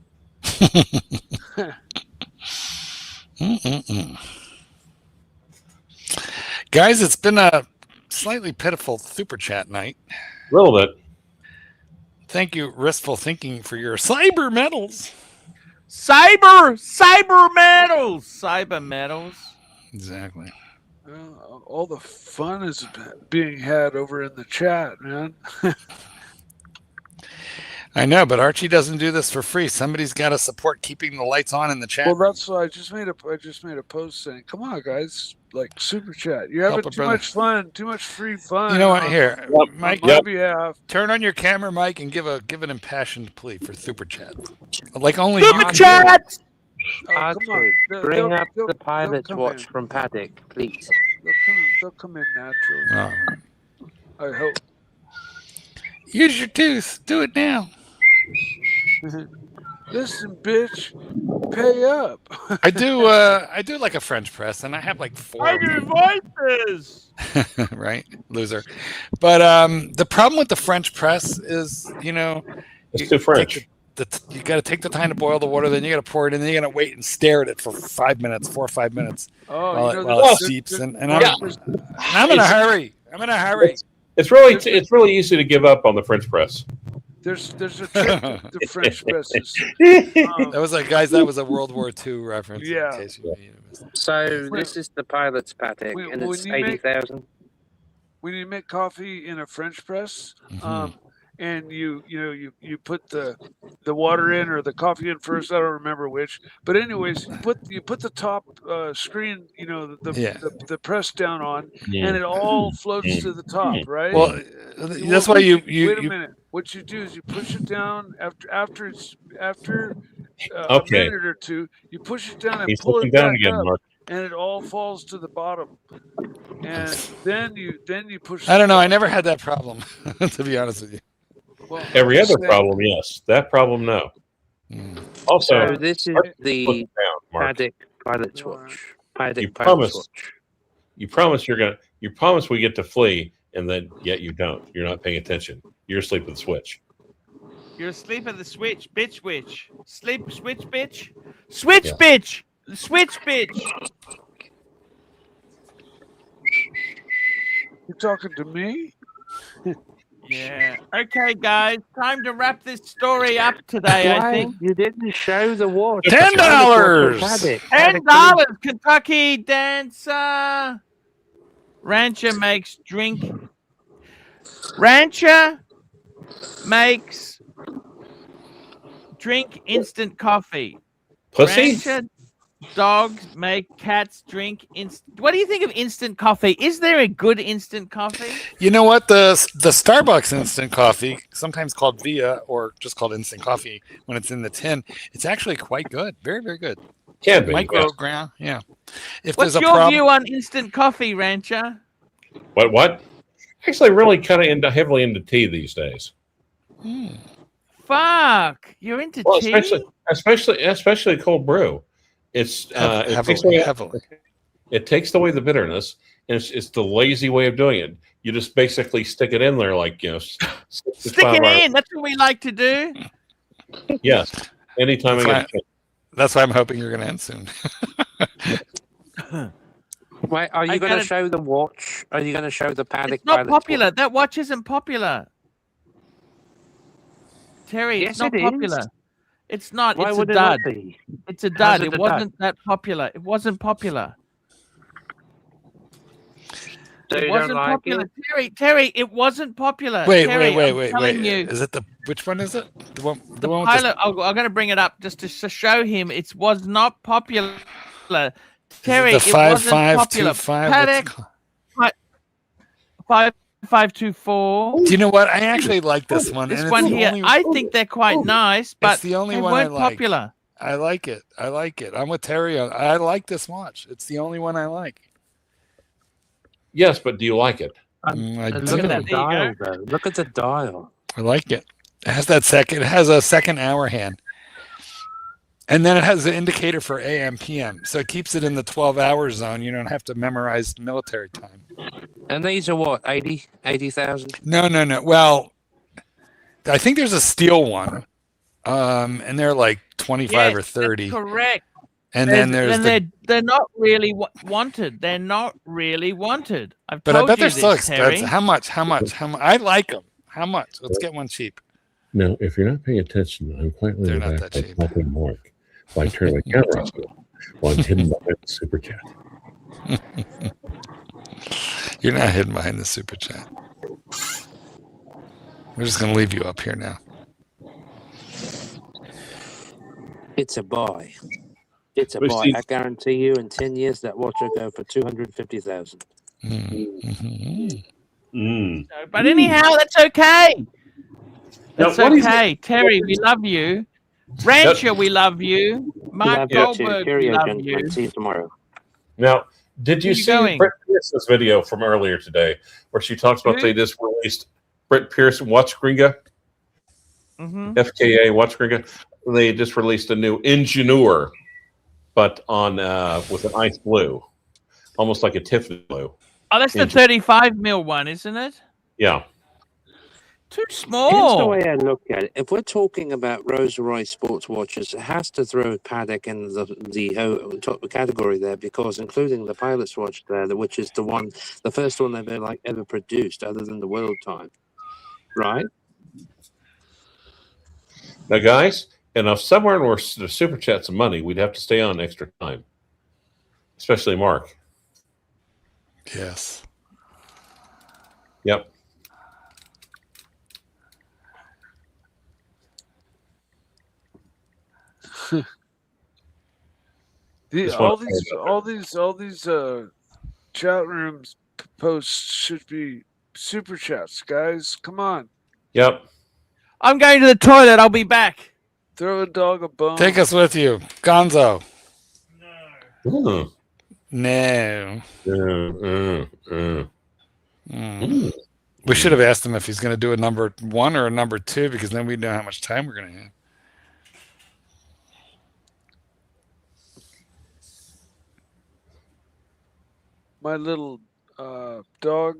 Guys, it's been a slightly pitiful super chat night. A little bit. Thank you, Wristful Thinking, for your cyber metals. Cyber metals. Exactly. All the fun is being had over in the chat, man. I know, but Archie doesn't do this for free. Somebody's got to support keeping the lights on in the chat. Well, that's why I just made a post saying, "Come on, guys, like super chat. You're having too much fun, too much free fun." You know what? Here, Mike, on my behalf. Turn on your camera, Mike, and give an impassioned plea for super chat. Like only super chat. Archie, bring up the pilot's watch from Patek, please. They'll come in naturally. Oh. I hope. Use your tooth. Do it now. Listen, bitch, pay up. I do like a French press, and I have like 4. I do voices. Right, loser. But the problem with the French press is, It's too French. You got to take the time to boil the water, then you got to pour it in, then you got to wait and stare at it for 5 minutes, 4 or 5 minutes while it steeps. And I'm in a hurry. It's really easy to give up on the French press. There's a trick to the French presses. That was a World War II reference. Yeah. In case you So this is the pilot's Patek, and it's 80,000. When you make coffee in a French press, and you put the water in or the coffee in first, I don't remember which, but anyways, you put the top screen, the press down on, and it all floats to the top, right? Well, that's why you wait a minute. What you do is you push it down after a minute or two. You push it down and pull it down again, Mark. And it all falls to the bottom. And then you push. I don't know. I never had that problem, to be honest with you. Well, every other problem, yes. That problem, no. Also, So this is Archie, look the down, Mark. Paddock pilot's watch. You Paddock pilot's promise. watch. You promise you're gonna. You promise we get to flee, and then yet you don't. You're not paying attention. You're asleep with the switch. You're asleep at the switch, bitch, witch. Sleep, switch, bitch. Switch, Yeah. bitch. Switch, bitch. You talking to me? Yeah. Okay, guys. Time to wrap this story up today, I think. You didn't show the watch. $10. $10. Kentucky dancer. Rancher makes drink. Rancher makes drink instant coffee. Pussy. Rancher dogs make cats drink instant. What do you think of instant coffee? Is there a good instant coffee? You know what? The Starbucks instant coffee, sometimes called Via or just called instant coffee when it's in the tin, it's actually quite good. Very, very good. Can be. Micro ground. Yeah. If What's there's a your problem, view on instant coffee, Rancher? What? Actually, really kind of heavily into tea these days. Fuck, you're into Well, tea? especially cold brew. It's heavily. It takes away the bitterness, and it's the lazy way of doing it. You just basically stick it in there, like Stick it in. That's what we like to do. Yes, anytime I get a chance. That's why I'm hoping you're going to end soon. Wait, are you going to show the watch? Are you going to show the Paddock? It's not pilot's popular. watch? That watch isn't popular. Terry, Yes, it's not it is. popular. It's not. Why It's a would it dud. not be? It's a How's dud. it It a wasn't that popular. It wasn't popular. So It you wasn't don't like popular. it? Terry, it wasn't popular. Wait. I'm telling you. Is it which one is it? The one with the Pilot, I'm going to bring it up just to show him it was not popular. Terry, the it wasn't popular. 5525? Paddock 5524. Do you know what? I actually like this one. This and one it's the here, only- I think they're quite nice, but it's the only they one I weren't like. popular. I like it. I'm with Terry. I like this watch. It's the only one I like. Yes, but do you like it? I Look at do. the dial, though. Look at the dial. I like it. It has that second. It has a second hour hand, and then it has an indicator for AM PM, so it keeps it in the 12-hour zone. You don't have to memorize military time. And these are what, 80,000? No. Well, I think there's a steel one, and they're like 25 or 30. That's correct. And then there's they're not really wanted. They're not really wanted. I bet told they're you still this, Terry. expensive. How much? I like them. How much? Let's get one cheap. No, if you're not paying attention, I'm quietly They're in not the that back cheap. helping Mark by turning my camera off while I'm hidden behind the super chat. You're not hidden behind the super chat. We're just going to leave you up here now. It's a buy. It's a We buy. see- I guarantee you in 10 years that watch will go for 250,000. But anyhow, that's okay. Now, That's what is okay. Terry, we love you. Rancher, we love you. Mark Goldberg, we love you. See you tomorrow. Now, did you Where you see going? Britt Pearson's video from earlier today where she talks about Who? they just released Britt Pearson Watch Gringa, FKA Watch Gringa? They just released a new Ingenue, but on with an ice blue, almost like a Tiffany blue. Oh, that's the 35 mil one, isn't it? Yeah. Too Here's the small. way I look at it. If we're talking about Rolls-Royce sports watches, it has to throw Paddock in the top category there, because including the pilot's watch there, which is the first one they've ever produced, other than the World Time, right? Now, guys, and if somewhere where the super chat some money, we'd have to stay on extra time, especially Mark. Yes. Yep. All these chat rooms posts should be super chats, guys. Come on, Yep. I'm going to the toilet. I'll be back. throw a dog a bone. Take us with you, Gonzo. Mm. No. Mm. We should have asked him if he's going to do a number 1 or a number 2, because then we'd know how much time we're going to have. my little dog,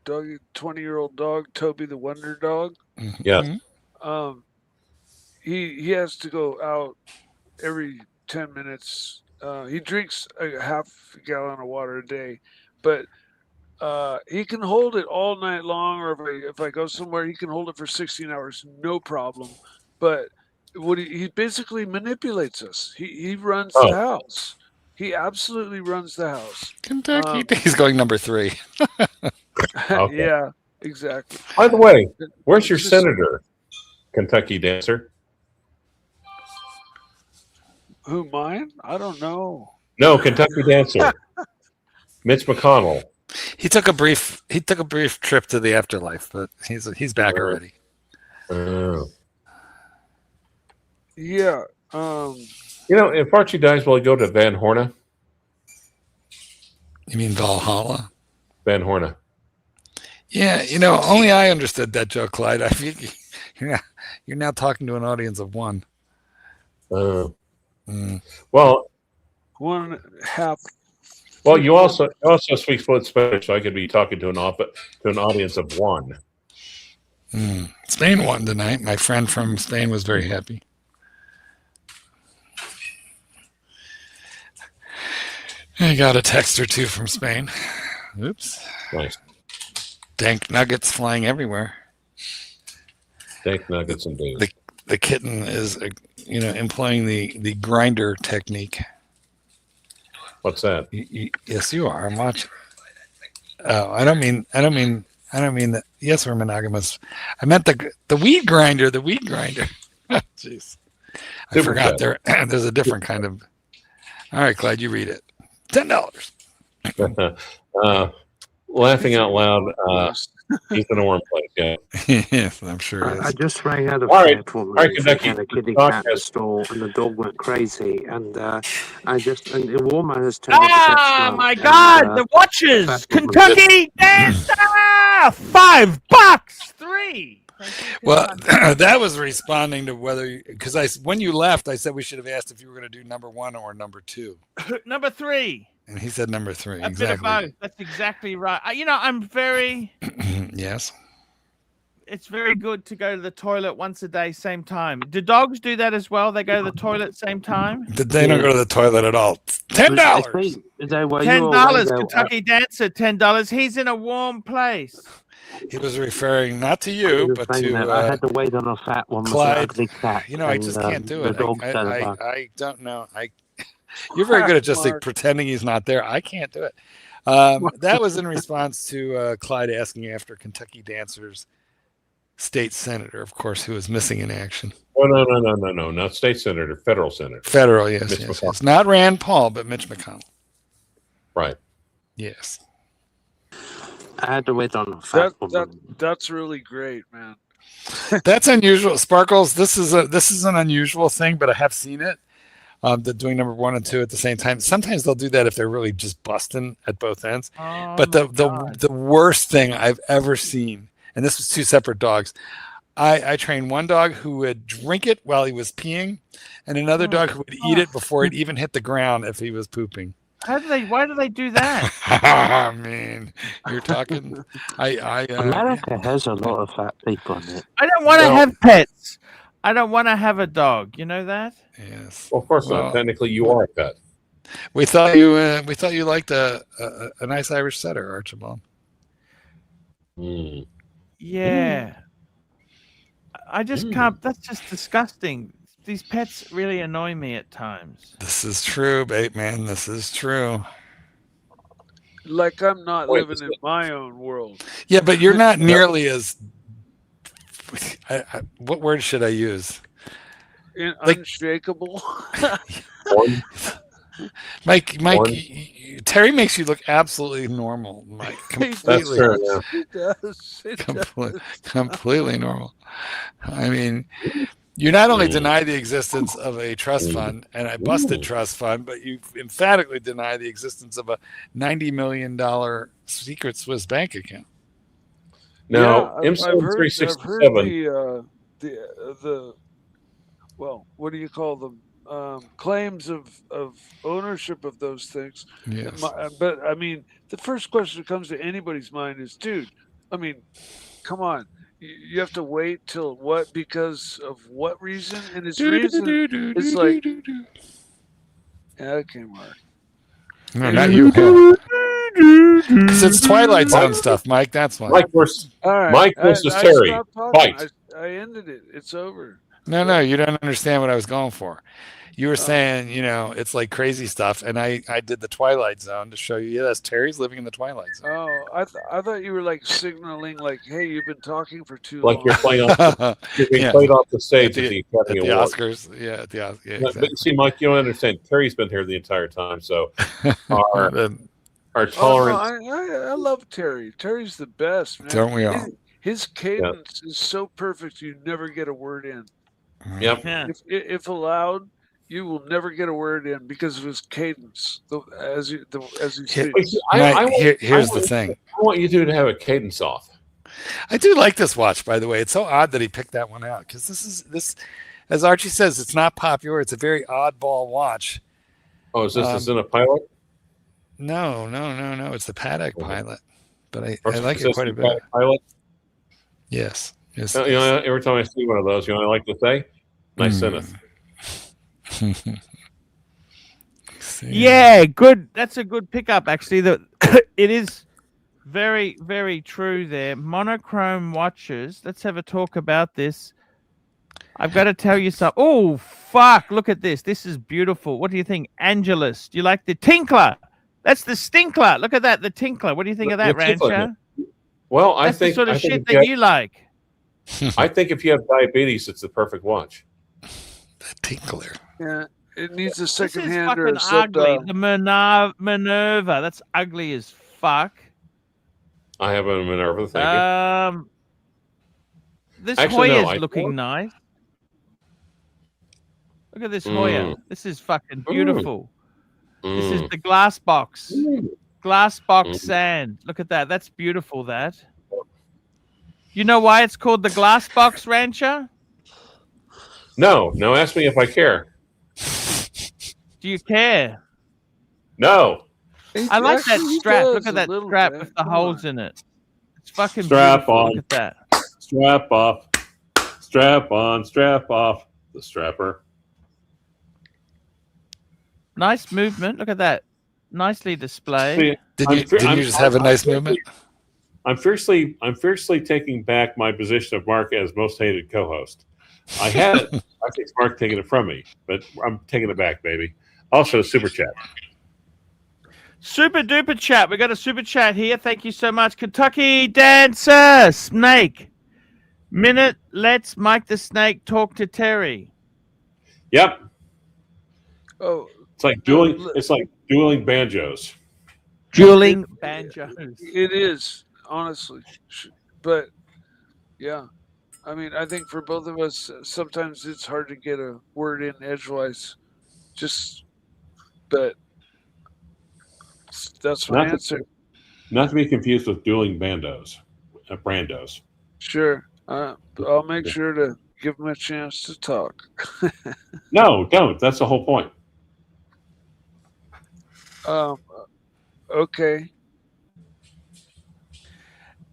20-year-old dog, Toby the Wonder Dog. Yes. He has to go out every 10 minutes. He drinks a half gallon of water a day, but he can hold it all night long, or if I go somewhere, he can hold it for 16 hours, no problem. But what he basically manipulates us. He runs the house. He absolutely runs the house. Kentucky. He's going number 3. Okay. Yeah, exactly. By the way, where's your senator, Kentucky Dancer? Who, mine? I don't know. No, Kentucky Dancer. Mitch McConnell. He took a brief trip to the afterlife, but he's back already. Yeah. If Archie dies, will he go to Van Horne? You mean Valhalla? Van Horne. Yeah, only I understood that joke, Clyde. I think you're now talking to an audience of one. Well, 1/2. Well, you also speak fluent Spanish, so I could be talking to an audience of one. Spain won tonight. My friend from Spain was very happy. I got a text or two from Spain. Oops. Nice. Dank nuggets flying everywhere. Dank nuggets indeed. The kitten is, employing the grinder technique. What's that? Yes, you are. I'm watching. Oh, I don't mean that. Yes, we're monogamous. I meant the weed grinder. The weed grinder. Jeez, I forgot there's a different kind of. All right, Clyde, you read it. $10. Laughing out loud. He's in a warm place. Yeah. Yes, I'm sure. I just rang out of Kentucky, and a kitty cat at the store, and the dog went crazy, and the woman has turned. Oh my God! The watches, Kentucky Dancer, $5, 3. Well, that was responding to because when you left, I said we should have asked if you were going to do number 1 or number 2. Number 3. And he said number 3. A bit of both. That's exactly right. I'm very. Yes. It's very good to go to the toilet once a day, same time. Do dogs do that as well? They go to the toilet same time? They don't go to the toilet at all. $10. $10. Kentucky Dancer, $10. He's in a warm place. He was referring not to you, but to I had to wait on a fat one. Clyde. Ugly cat, I just can't do it. I I don't know. You're very good at just pretending he's not there. I can't do it. That was in response to Clyde asking after Kentucky Dancer's state senator, of course, who was missing in action. Oh, no, not state senator, federal senator. Federal, yes. Not Rand Paul, but Mitch McConnell. Right. Yes. I had to wait on a fat woman. That's really great, man. That's unusual. Sparkles, this is an unusual thing, but I have seen it. They're doing number 1 and 2 at the same time. Sometimes they'll do that if they're really just busting at both ends. But the worst thing I've ever seen, and this was 2 separate dogs. I trained one dog who would drink it while he was peeing, and another dog who would eat it before it even hit the ground if he was pooping. Why do they do that? I mean, you're talking. America has a lot of fat people in it. I don't want to have pets. I don't want to have a dog. You know that? Yes. Well, of course not. Technically, you are a pet. We thought you liked a nice Irish setter, Archibald. Yeah. I just can't. That's just disgusting. These pets really annoy me at times. This is true, babe, man. This is true. Like I'm not living in my own world. Yeah, but you're not nearly as. What word should I use? Unshakable. Mike, Terry makes you look absolutely normal, Mike. Completely. That's true, yeah. Completely normal. I mean, you not only deny the existence of a trust fund and a busted trust fund, but you emphatically deny the existence of a $90 million secret Swiss bank account. Now, I've M7367. heard the what do you call them? claims of ownership of those things. Yes. But I mean, the first question that comes to anybody's mind is, dude, I mean, come on. You have to wait till what? Because of what reason? And his reason is like, yeah, okay, Mark. No, not you. Because it's Twilight Zone stuff, Mike. That's why. Mike versus, All right. Mike versus Terry. stopped talking. Fight. I ended it. It's over. No, you don't understand what I was going for. You were saying, it's like crazy stuff, and I did the Twilight Zone to show you. Yes, Terry's living in the Twilight Zone. Oh, I thought you were like signaling, like, hey, you've been talking for too long. Like you're playing off. You're being played off the stage at the Academy at the Awards. Oscars. Yeah, at the Oscars. Yeah, But exactly. see, Mike, you don't understand. Terry's been here the entire time, so our tolerance. I love Terry. Terry's the best, man. Don't we all? His cadence is so perfect, you never get a word in. Yep. Yeah. If allowed, you will never get a word in because of his cadence. As you speak. Here's the thing. I want you two to have a cadence off. I do like this watch, by the way. It's so odd that he picked that one out because this, as Archie says, it's not popular. It's a very oddball watch. Oh, is this in a pilot? No. It's the Paddock Pilot, but I like Is it this quite a the bit. Pilot? Yes. Every time I see one of those, I like to say, nice Zenith. Yeah, good. That's a good pickup, actually. It is very, very true there. Monochrome watches. Let's have a talk about this. I've got to tell you something. Oh, fuck. Look at this. This is beautiful. What do you think? Angelus. Do you like the Tinkler? That's the Stinkler. Look at that. The Tinkler. What do you think of that, Rancher? Well, That's the sort of shit that you like. I think if you have diabetes, it's the perfect watch. The Tinkler. Yeah. It needs a This second is hand or fucking a ugly. The Minerva. That's ugly as fuck. I have a Minerva. Thank you. This Actually, no, Hoya's looking nice. Look at this Hoya. This is fucking beautiful. This is the glass box. Glass box sand. Look at that. That's beautiful, that. You know why it's called the glass box, Rancher? No, ask me if I care. Do you care? No. I like that strap. Look at that strap with the holes in it. It's fucking beautiful. On. Look at that. Strap off. Strap on. Strap off. The strapper. Nice movement. Look at that. Nicely displayed. Did you just have a nice movement? I'm fiercely taking back my position of Mark as most hated co-host. I had it. I think Mark taking it from me, but I'm taking it back, baby. Also, super chat. Super duper chat. We got a super chat here. Thank you so much. Kentucky Dancer Snake. Minute. Let's Mike the Snake talk to Terry. Yep. Oh, it's like dueling. It's like dueling banjos. Dueling banjos. It is, honestly, but yeah. I mean, I think for both of us, sometimes it's hard to get a word in edgewise. But that's my answer. Not to be confused with dueling bandos, brandos. Sure. I'll make sure to give them a chance to talk. No, don't. That's the whole point. Okay.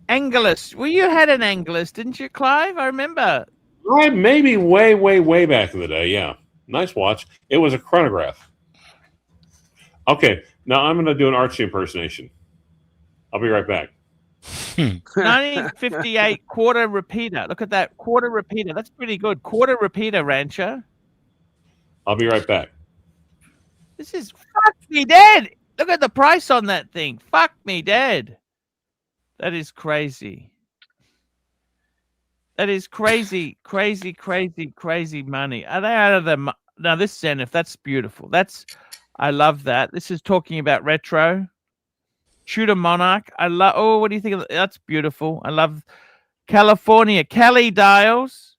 Angelus. Well, you had an Angelus, didn't you, Clive? I remember. Right, maybe way back in the day. Yeah, nice watch. It was a chronograph. Okay, now I'm going to do an Archie impersonation. I'll be right back. 1958 quarter repeater. Look at that quarter repeater. That's pretty good. Quarter repeater, Rancher. I'll be right back. This is fuck me dead. Look at the price on that thing. Fuck me dead. That is crazy. That is crazy money. Are they out of the... Now, this Zenith, that's beautiful. I love that. This is talking about retro. Tudor Monarch. Oh, what do you think of that? That's beautiful. I love California. Cali dials.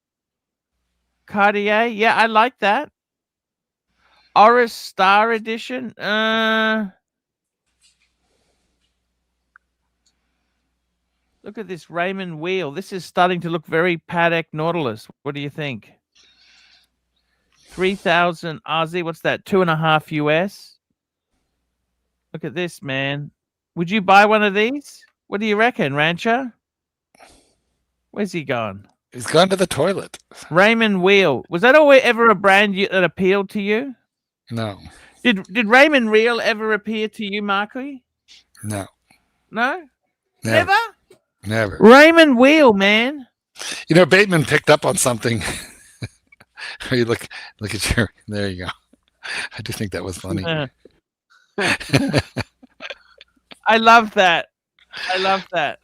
Cartier. Yeah, I like that. Oris Star Edition. Look at this Raymond wheel. This is starting to look very Paddock Nautilus. What do you think? 3,000 Aussie. What's that? 2.5 US. Look at this, man. Would you buy one of these? What do you reckon, Rancher? Where's he gone? He's gone to the toilet. Raymond Wheel. Was that always ever a brand that appealed to you? No. Did Raymond Wheel ever appear to you, Marky? No. No? Never. Never. Raymond Wheel, man. You know, Bateman picked up on something. You look at your. There you go. I do think that was funny. I love that. I love that.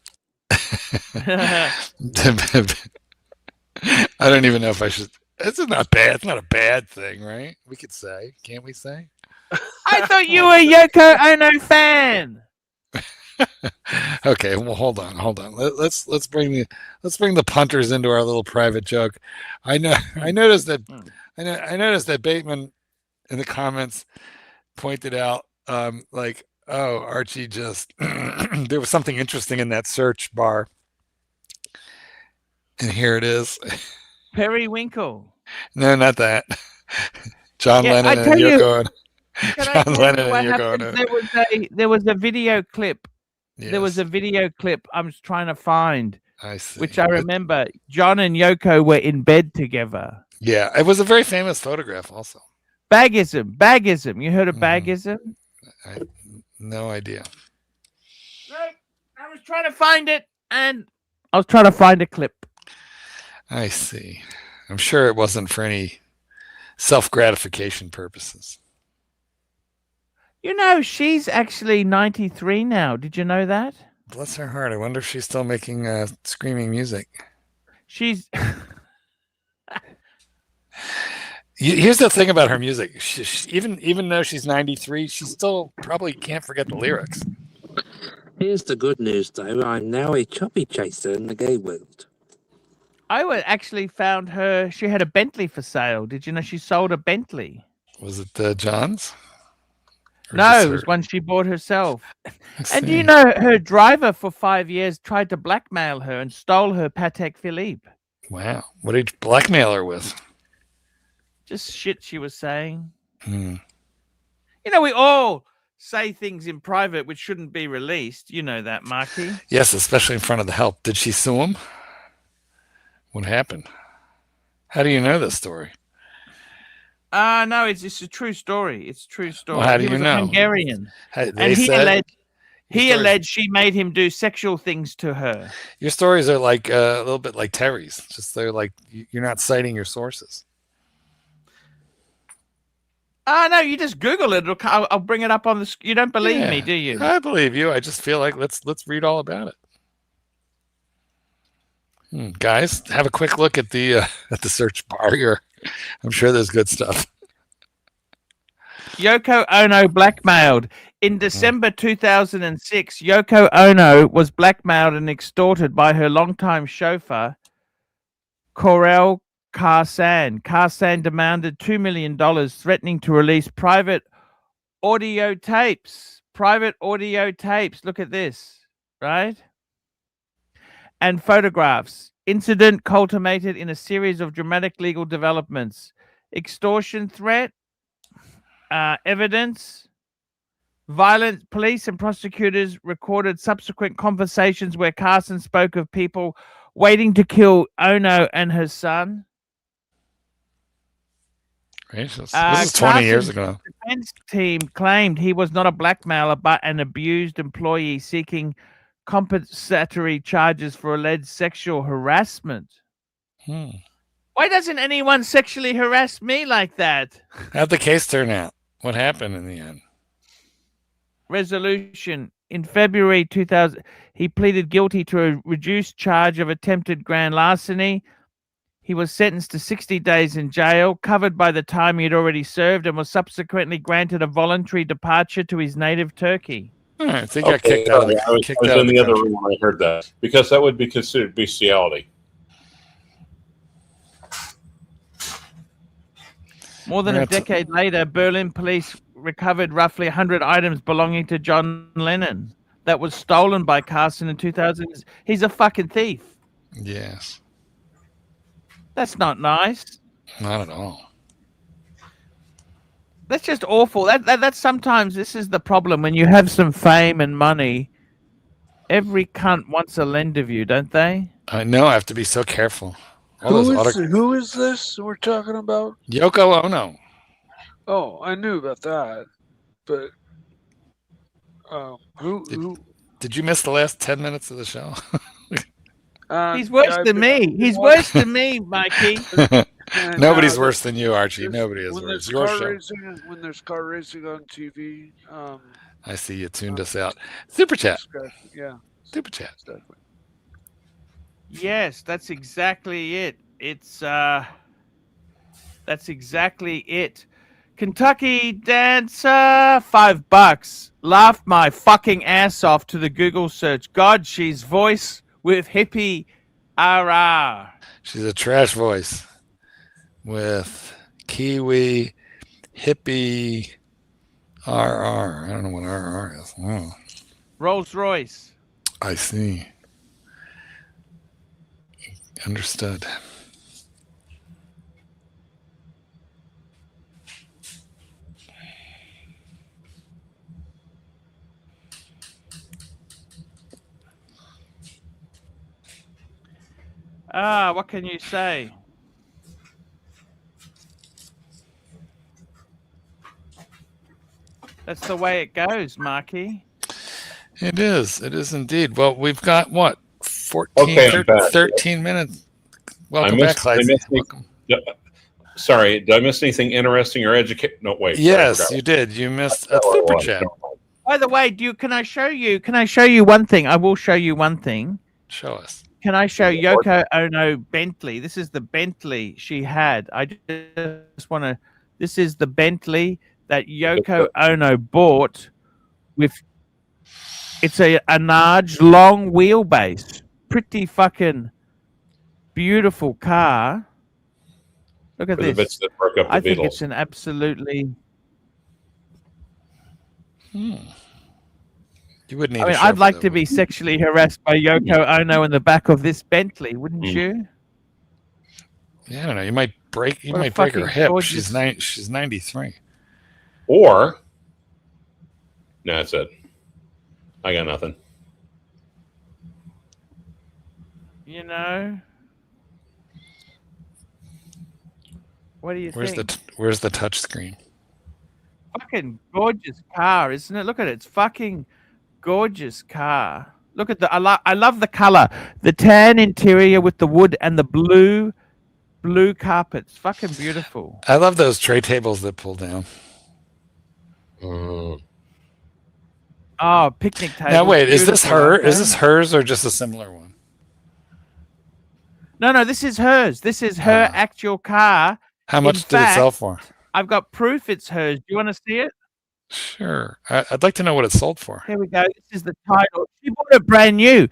I don't even know if I should. It's not bad. It's not a bad thing, right? We could say, can't we say? I thought you were a Yoko Ono fan. Okay, well, hold on. Let's bring the punters into our little private joke. I noticed that Bateman in the comments pointed out, like, oh, Archie just there was something interesting in that search bar, and here it is. Periwinkle. No, not that. John Lennon and Yoko Ono. John Lennon and Yoko Ono. There was a video clip. Yes. There was a video clip I'm trying to find. I see. Which I remember. John and Yoko were in bed together. Yeah, it was a very famous photograph also. Bagism. You heard of bagism? No idea. No, I was trying to find it, and I was trying to find a clip. I see. I'm sure it wasn't for any self-gratification purposes. You know, she's actually 93 now. Did you know that? Bless her heart. I wonder if she's still making screaming music. She's... Here's the thing about her music. She, even though she's 93, she still probably can't forget the lyrics. Here's the good news, though. I'm now a choppy chaser in the gay world. I actually found her. She had a Bentley for sale. Did you know she sold a Bentley? Was it John's? No, it was one she bought herself. And do you know her driver for 5 years tried to blackmail her and stole her Patek Philippe? Wow. What did you blackmail her with? Just shit she was saying. You know, we all say things in private which shouldn't be released. You know that, Marky. Yes, especially in front of the help. Did she sue him? What happened? How do you know this story? No, it's a true story. It's a true story. Well, how do you know? Hungarian. And he alleged she made him do sexual things to her. Your stories are like a little bit like Terry's. Just they're like you're not citing your sources. No, you just Google it. I'll bring it up on the. You don't believe me, do you? I believe you. I just feel like let's read all about it. Guys, have a quick look at the search bar here. I'm sure there's good stuff. Yoko Ono blackmailed. In December 2006, Yoko Ono was blackmailed and extorted by her longtime chauffeur, Corel Karsan. Karsan demanded $2 million, threatening to release private audio tapes. Look at this, right? And photographs. Incident culminated in a series of dramatic legal developments. Extortion threat, evidence, violent. Police and prosecutors recorded subsequent conversations where Carson spoke of people waiting to kill Ono and her son. Gracious. This is 20 years ago. The defense team claimed he was not a blackmailer but an abused employee seeking compensatory charges for alleged sexual harassment. Why doesn't anyone sexually harass me like that? How'd the case turn out? What happened in the end? Resolution. In February 2000, he pleaded guilty to a reduced charge of attempted grand larceny. He was sentenced to 60 days in jail, covered by the time he had already served, and was subsequently granted a voluntary departure to his native Turkey. All right, so he got kicked out. I was in the other room when I heard that, because that would be considered bestiality. More than a decade later, Berlin police recovered roughly 100 items belonging to John Lennon that was stolen by Carson in 2000. He's a fucking thief. Yes. That's not nice. Not at all. That's just awful. That's sometimes this is the problem when you have some fame and money. Every cunt wants a lend of you, don't they? I know. I have to be so careful. All Who those is this we're talking about? Yoko Ono. Oh, I knew about that, but who? Did you miss the last 10 minutes of the show? He's worse than me. He's worse than me, Mikey. Nobody's worse than you, Archie. Nobody is worse. Your show. When there's car racing on TV, I see you tuned us out. Super chat. Yeah. Super chat. Exactly. Yes, that's exactly it. It's that's exactly it. Kentucky dancer, $5. Laughed my fucking ass off to the Google search. God, she's voice with hippie RR. She's a trash voice with Kiwi hippie RR. I don't know what RR is. Oh. Rolls Royce. I see. Understood. What can you say? That's the way it goes, Marky. It is. It is indeed. Well, we've got what? 13 minutes. Welcome back, Clyde. Welcome. Sorry, did I miss anything interesting or educating? No, wait. Yes, you did. You missed a super chat. By the way, can I show you one thing? I will show you one thing. Show us. Can I show Yoko Ono Bentley? This is the Bentley she had. I just want to. This is the Bentley that Yoko Ono bought with. It's a large, long wheelbase. Pretty fucking beautiful car. Look at this. I think it's an absolutely. You wouldn't need. I mean, I'd like to be sexually harassed by Yoko Ono in the back of this Bentley, wouldn't you? Yeah, I don't know. You might break. You might break her hip. Gorgeous. She's 93. Or, no, that's it. I got nothing. You know. What do you think? Where's the touch screen? Fucking gorgeous car, isn't it? Look at it. It's fucking gorgeous car. Look at I love the color. The tan interior with the wood and the blue carpets. Fucking beautiful. I love those tray tables that pull down. Oh, picnic table. Now wait, is this her? Is this hers or just a similar one? No, this is hers. This is her actual car. How much did it sell for? I've got proof it's hers. Do you want to see it? Sure. I'd like to know what it sold for. Here we go. This is the title. She bought it brand new.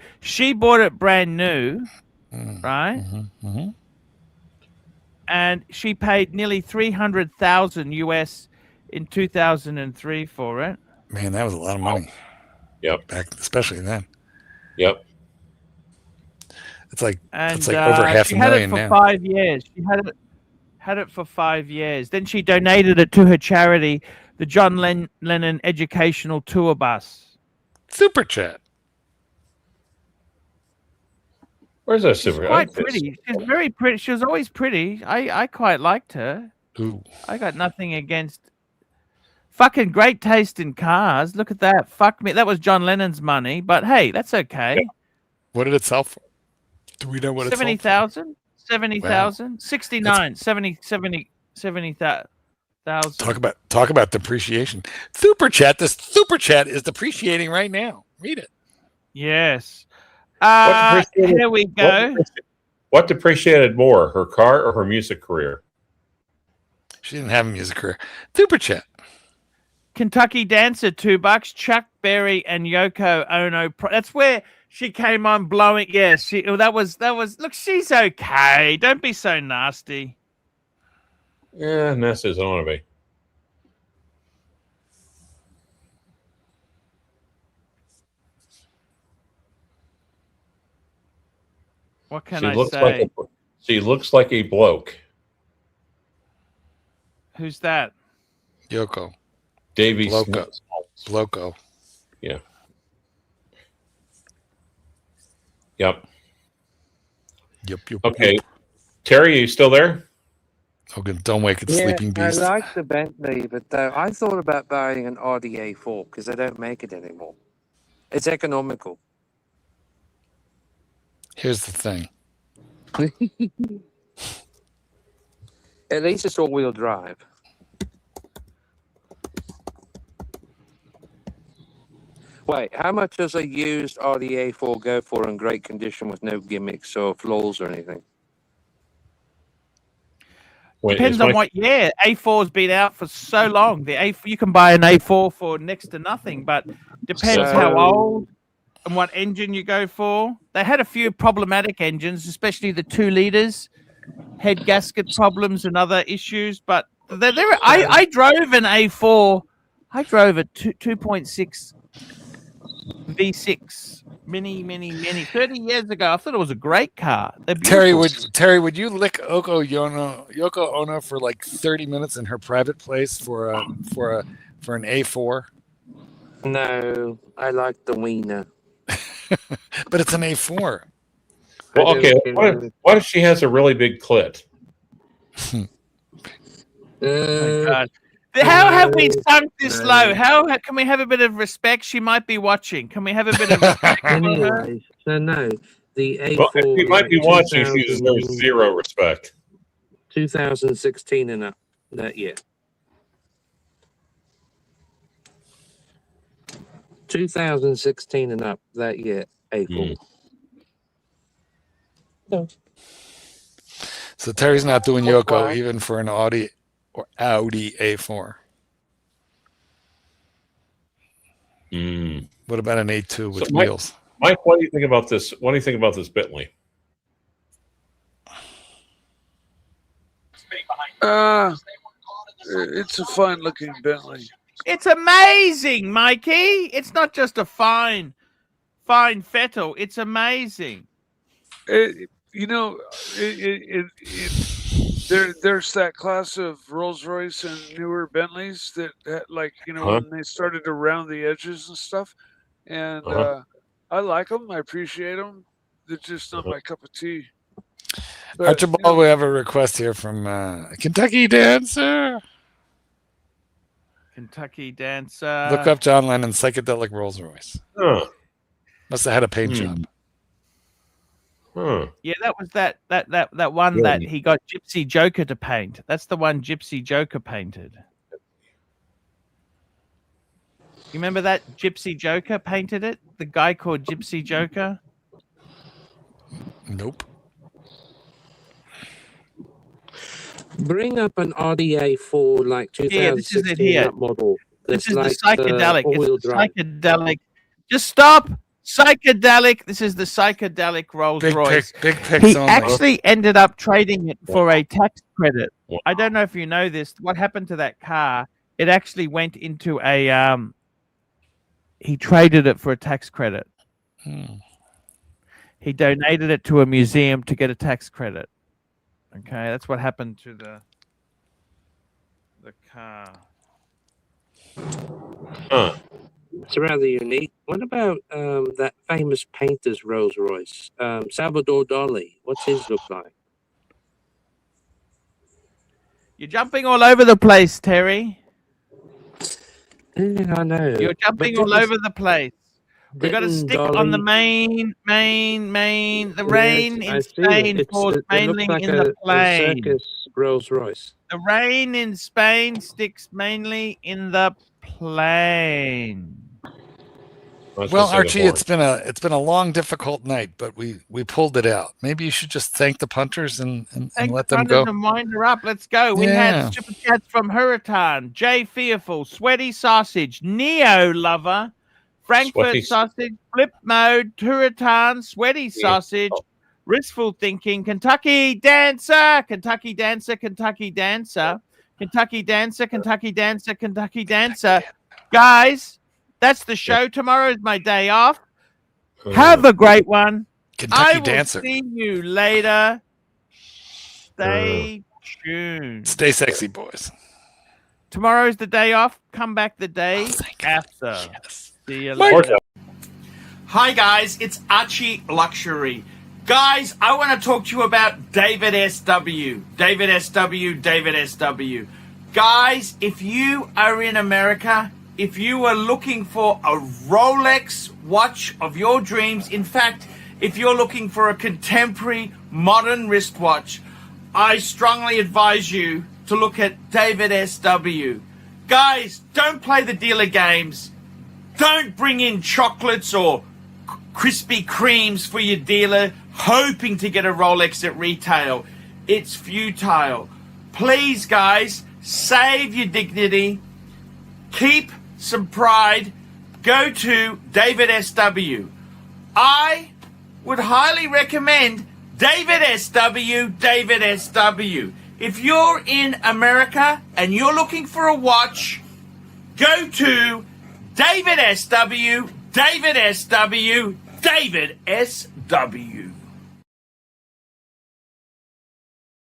Right? Mm-hmm. And she paid nearly $300,000 US in 2003 for it. Man, that was a lot of money. Yep. Back, especially then. Yep. It's like over half a million now. She had it for 5 years. She had it for 5 years. Then she donated it to her charity, the John Lennon Educational Tour Bus. Super chat. Where's that super? She's quite pretty. She's very pretty. She was always pretty. I quite liked her. Ooh. I got nothing against. Fucking great taste in cars. Look at that. Fuck me. That was John Lennon's money, but hey, that's okay. Yeah. What did it sell for? Do we know what it sold for? 70,000? 70,000? Wow. 69. 70,000. Talk about depreciation. Super chat. This super chat is depreciating right now. Read it. Yes. Here we go. What depreciated more, her car or her music career? She didn't have a music career. Super chat. Kentucky Dancer, $2. Chuck Berry and Yoko Ono. That's where she came on blowing. Yeah, that was. Look, she's okay. Don't be so nasty. Yeah, nasty as I want to be. What can I say? She looks like a bloke. Who's that? Yoko. Davey Loco. Smith. Loco. Yeah. Yep. Yep. Okay. Terry, are you still there? Okay, don't wake it, Yeah, sleeping beast. I like the Bentley, but I thought about buying an RDA4 because they don't make it anymore. It's economical. Here's the thing. At least it's all-wheel drive. Wait, how much does a used RDA4 go for in great condition with no gimmicks or flaws or anything? Wait, Depends on what year. A4's been out for so long. The A4, you can buy an A4 for next to nothing, but depends how old and what engine you go for. They had a few problematic engines, especially the 2 liters, head gasket problems and other issues. But I drove an A4. I drove a 2.6 V6 many 30 years ago. I thought it was a great car. Terry, would you lick Yoko Ono for like 30 minutes in her private place for an A4? No, I like the wiener. But it's an A4. Well, okay. What if she has a really big clit? Oh my God. How have we sunk this low? How can we have a bit of respect? She might be watching. Can we have a bit of respect for her? So no, the A4. Well, if she might be watching, she deserves 0 respect. 2016 and up that year. 2016 and up that year. A4. No. So Terry's not doing Yoko even for an Audi or Audi A4. What about an A2 with wheels? Mike, what do you think about this? What do you think about this Bentley? It's a fine looking Bentley. It's amazing, Mikey. It's not just a fine Fettel. It's amazing. There's that class of Rolls Royce and newer Bentleys that when they started to round the edges and stuff, and I like them. I appreciate them. They're just not my cup of tea. But, Archibald, we have a request here from Kentucky Dancer. Kentucky Dancer. Look up John Lennon's psychedelic Rolls Royce. Must have had a paint job. Yeah, that was that one that he got Gypsy Joker to paint. That's the one Gypsy Joker painted. You remember that Gypsy Joker painted it? The guy called Gypsy Joker? Nope. Bring up an RDA4 like 2016 model. This is the psychedelic. It's the psychedelic. Just stop. Psychedelic. This is the psychedelic Rolls Royce. Big pics he only. actually ended up trading it for a tax credit. I don't know if you know this. What happened to that car? It actually went into a. He traded it for a tax credit. He donated it to a museum to get a tax credit. Okay, that's what happened to the car. It's rather unique. What about that famous painter's Rolls Royce, Salvador Dali? What's his look like? You're jumping all over the place, Terry. Yeah, I know. You're jumping all over the place. We've got to stick on the main. The rain in Spain falls mainly in the plain. Circus Rolls Royce. The rain in Spain sticks mainly in the plain. Well, Archie, it's been a long, difficult night, but we pulled it out. Maybe you should just thank the punters and let them go. And wind her up. Let's go. We had super chats from Hurritan, Jay Fearful, Sweaty Sausage, Neo Lover, Frankfurt Sausage, Flip Mode, Hurritan, Sweaty Sausage, Ristful Thinking, Kentucky Dancer, Kentucky Dancer, Kentucky Dancer, Kentucky Dancer, Kentucky Dancer, Kentucky Dancer. Guys, that's the show. Tomorrow is my day off. Have a great one. Kentucky Dancer. See you later. Stay tuned. Stay sexy, boys. Tomorrow's the day off. Come back the day after. Yes. See you Or later. Hi guys, it's ArchieLuxury. Guys, I want to talk to you about David SW. David SW, David SW. Guys, if you are in America, if you are looking for a Rolex watch of your dreams, in fact, if you're looking for a contemporary modern wristwatch, I strongly advise you to look at David SW. Guys, don't play the dealer games. Don't bring in chocolates or Krispy Kremes for your dealer hoping to get a Rolex at retail. It's futile. Please, guys, save your dignity. Keep some pride. Go to David SW. I would highly recommend David SW, David SW. If you're in America and you're looking for a watch, go to David SW, David SW, David SW.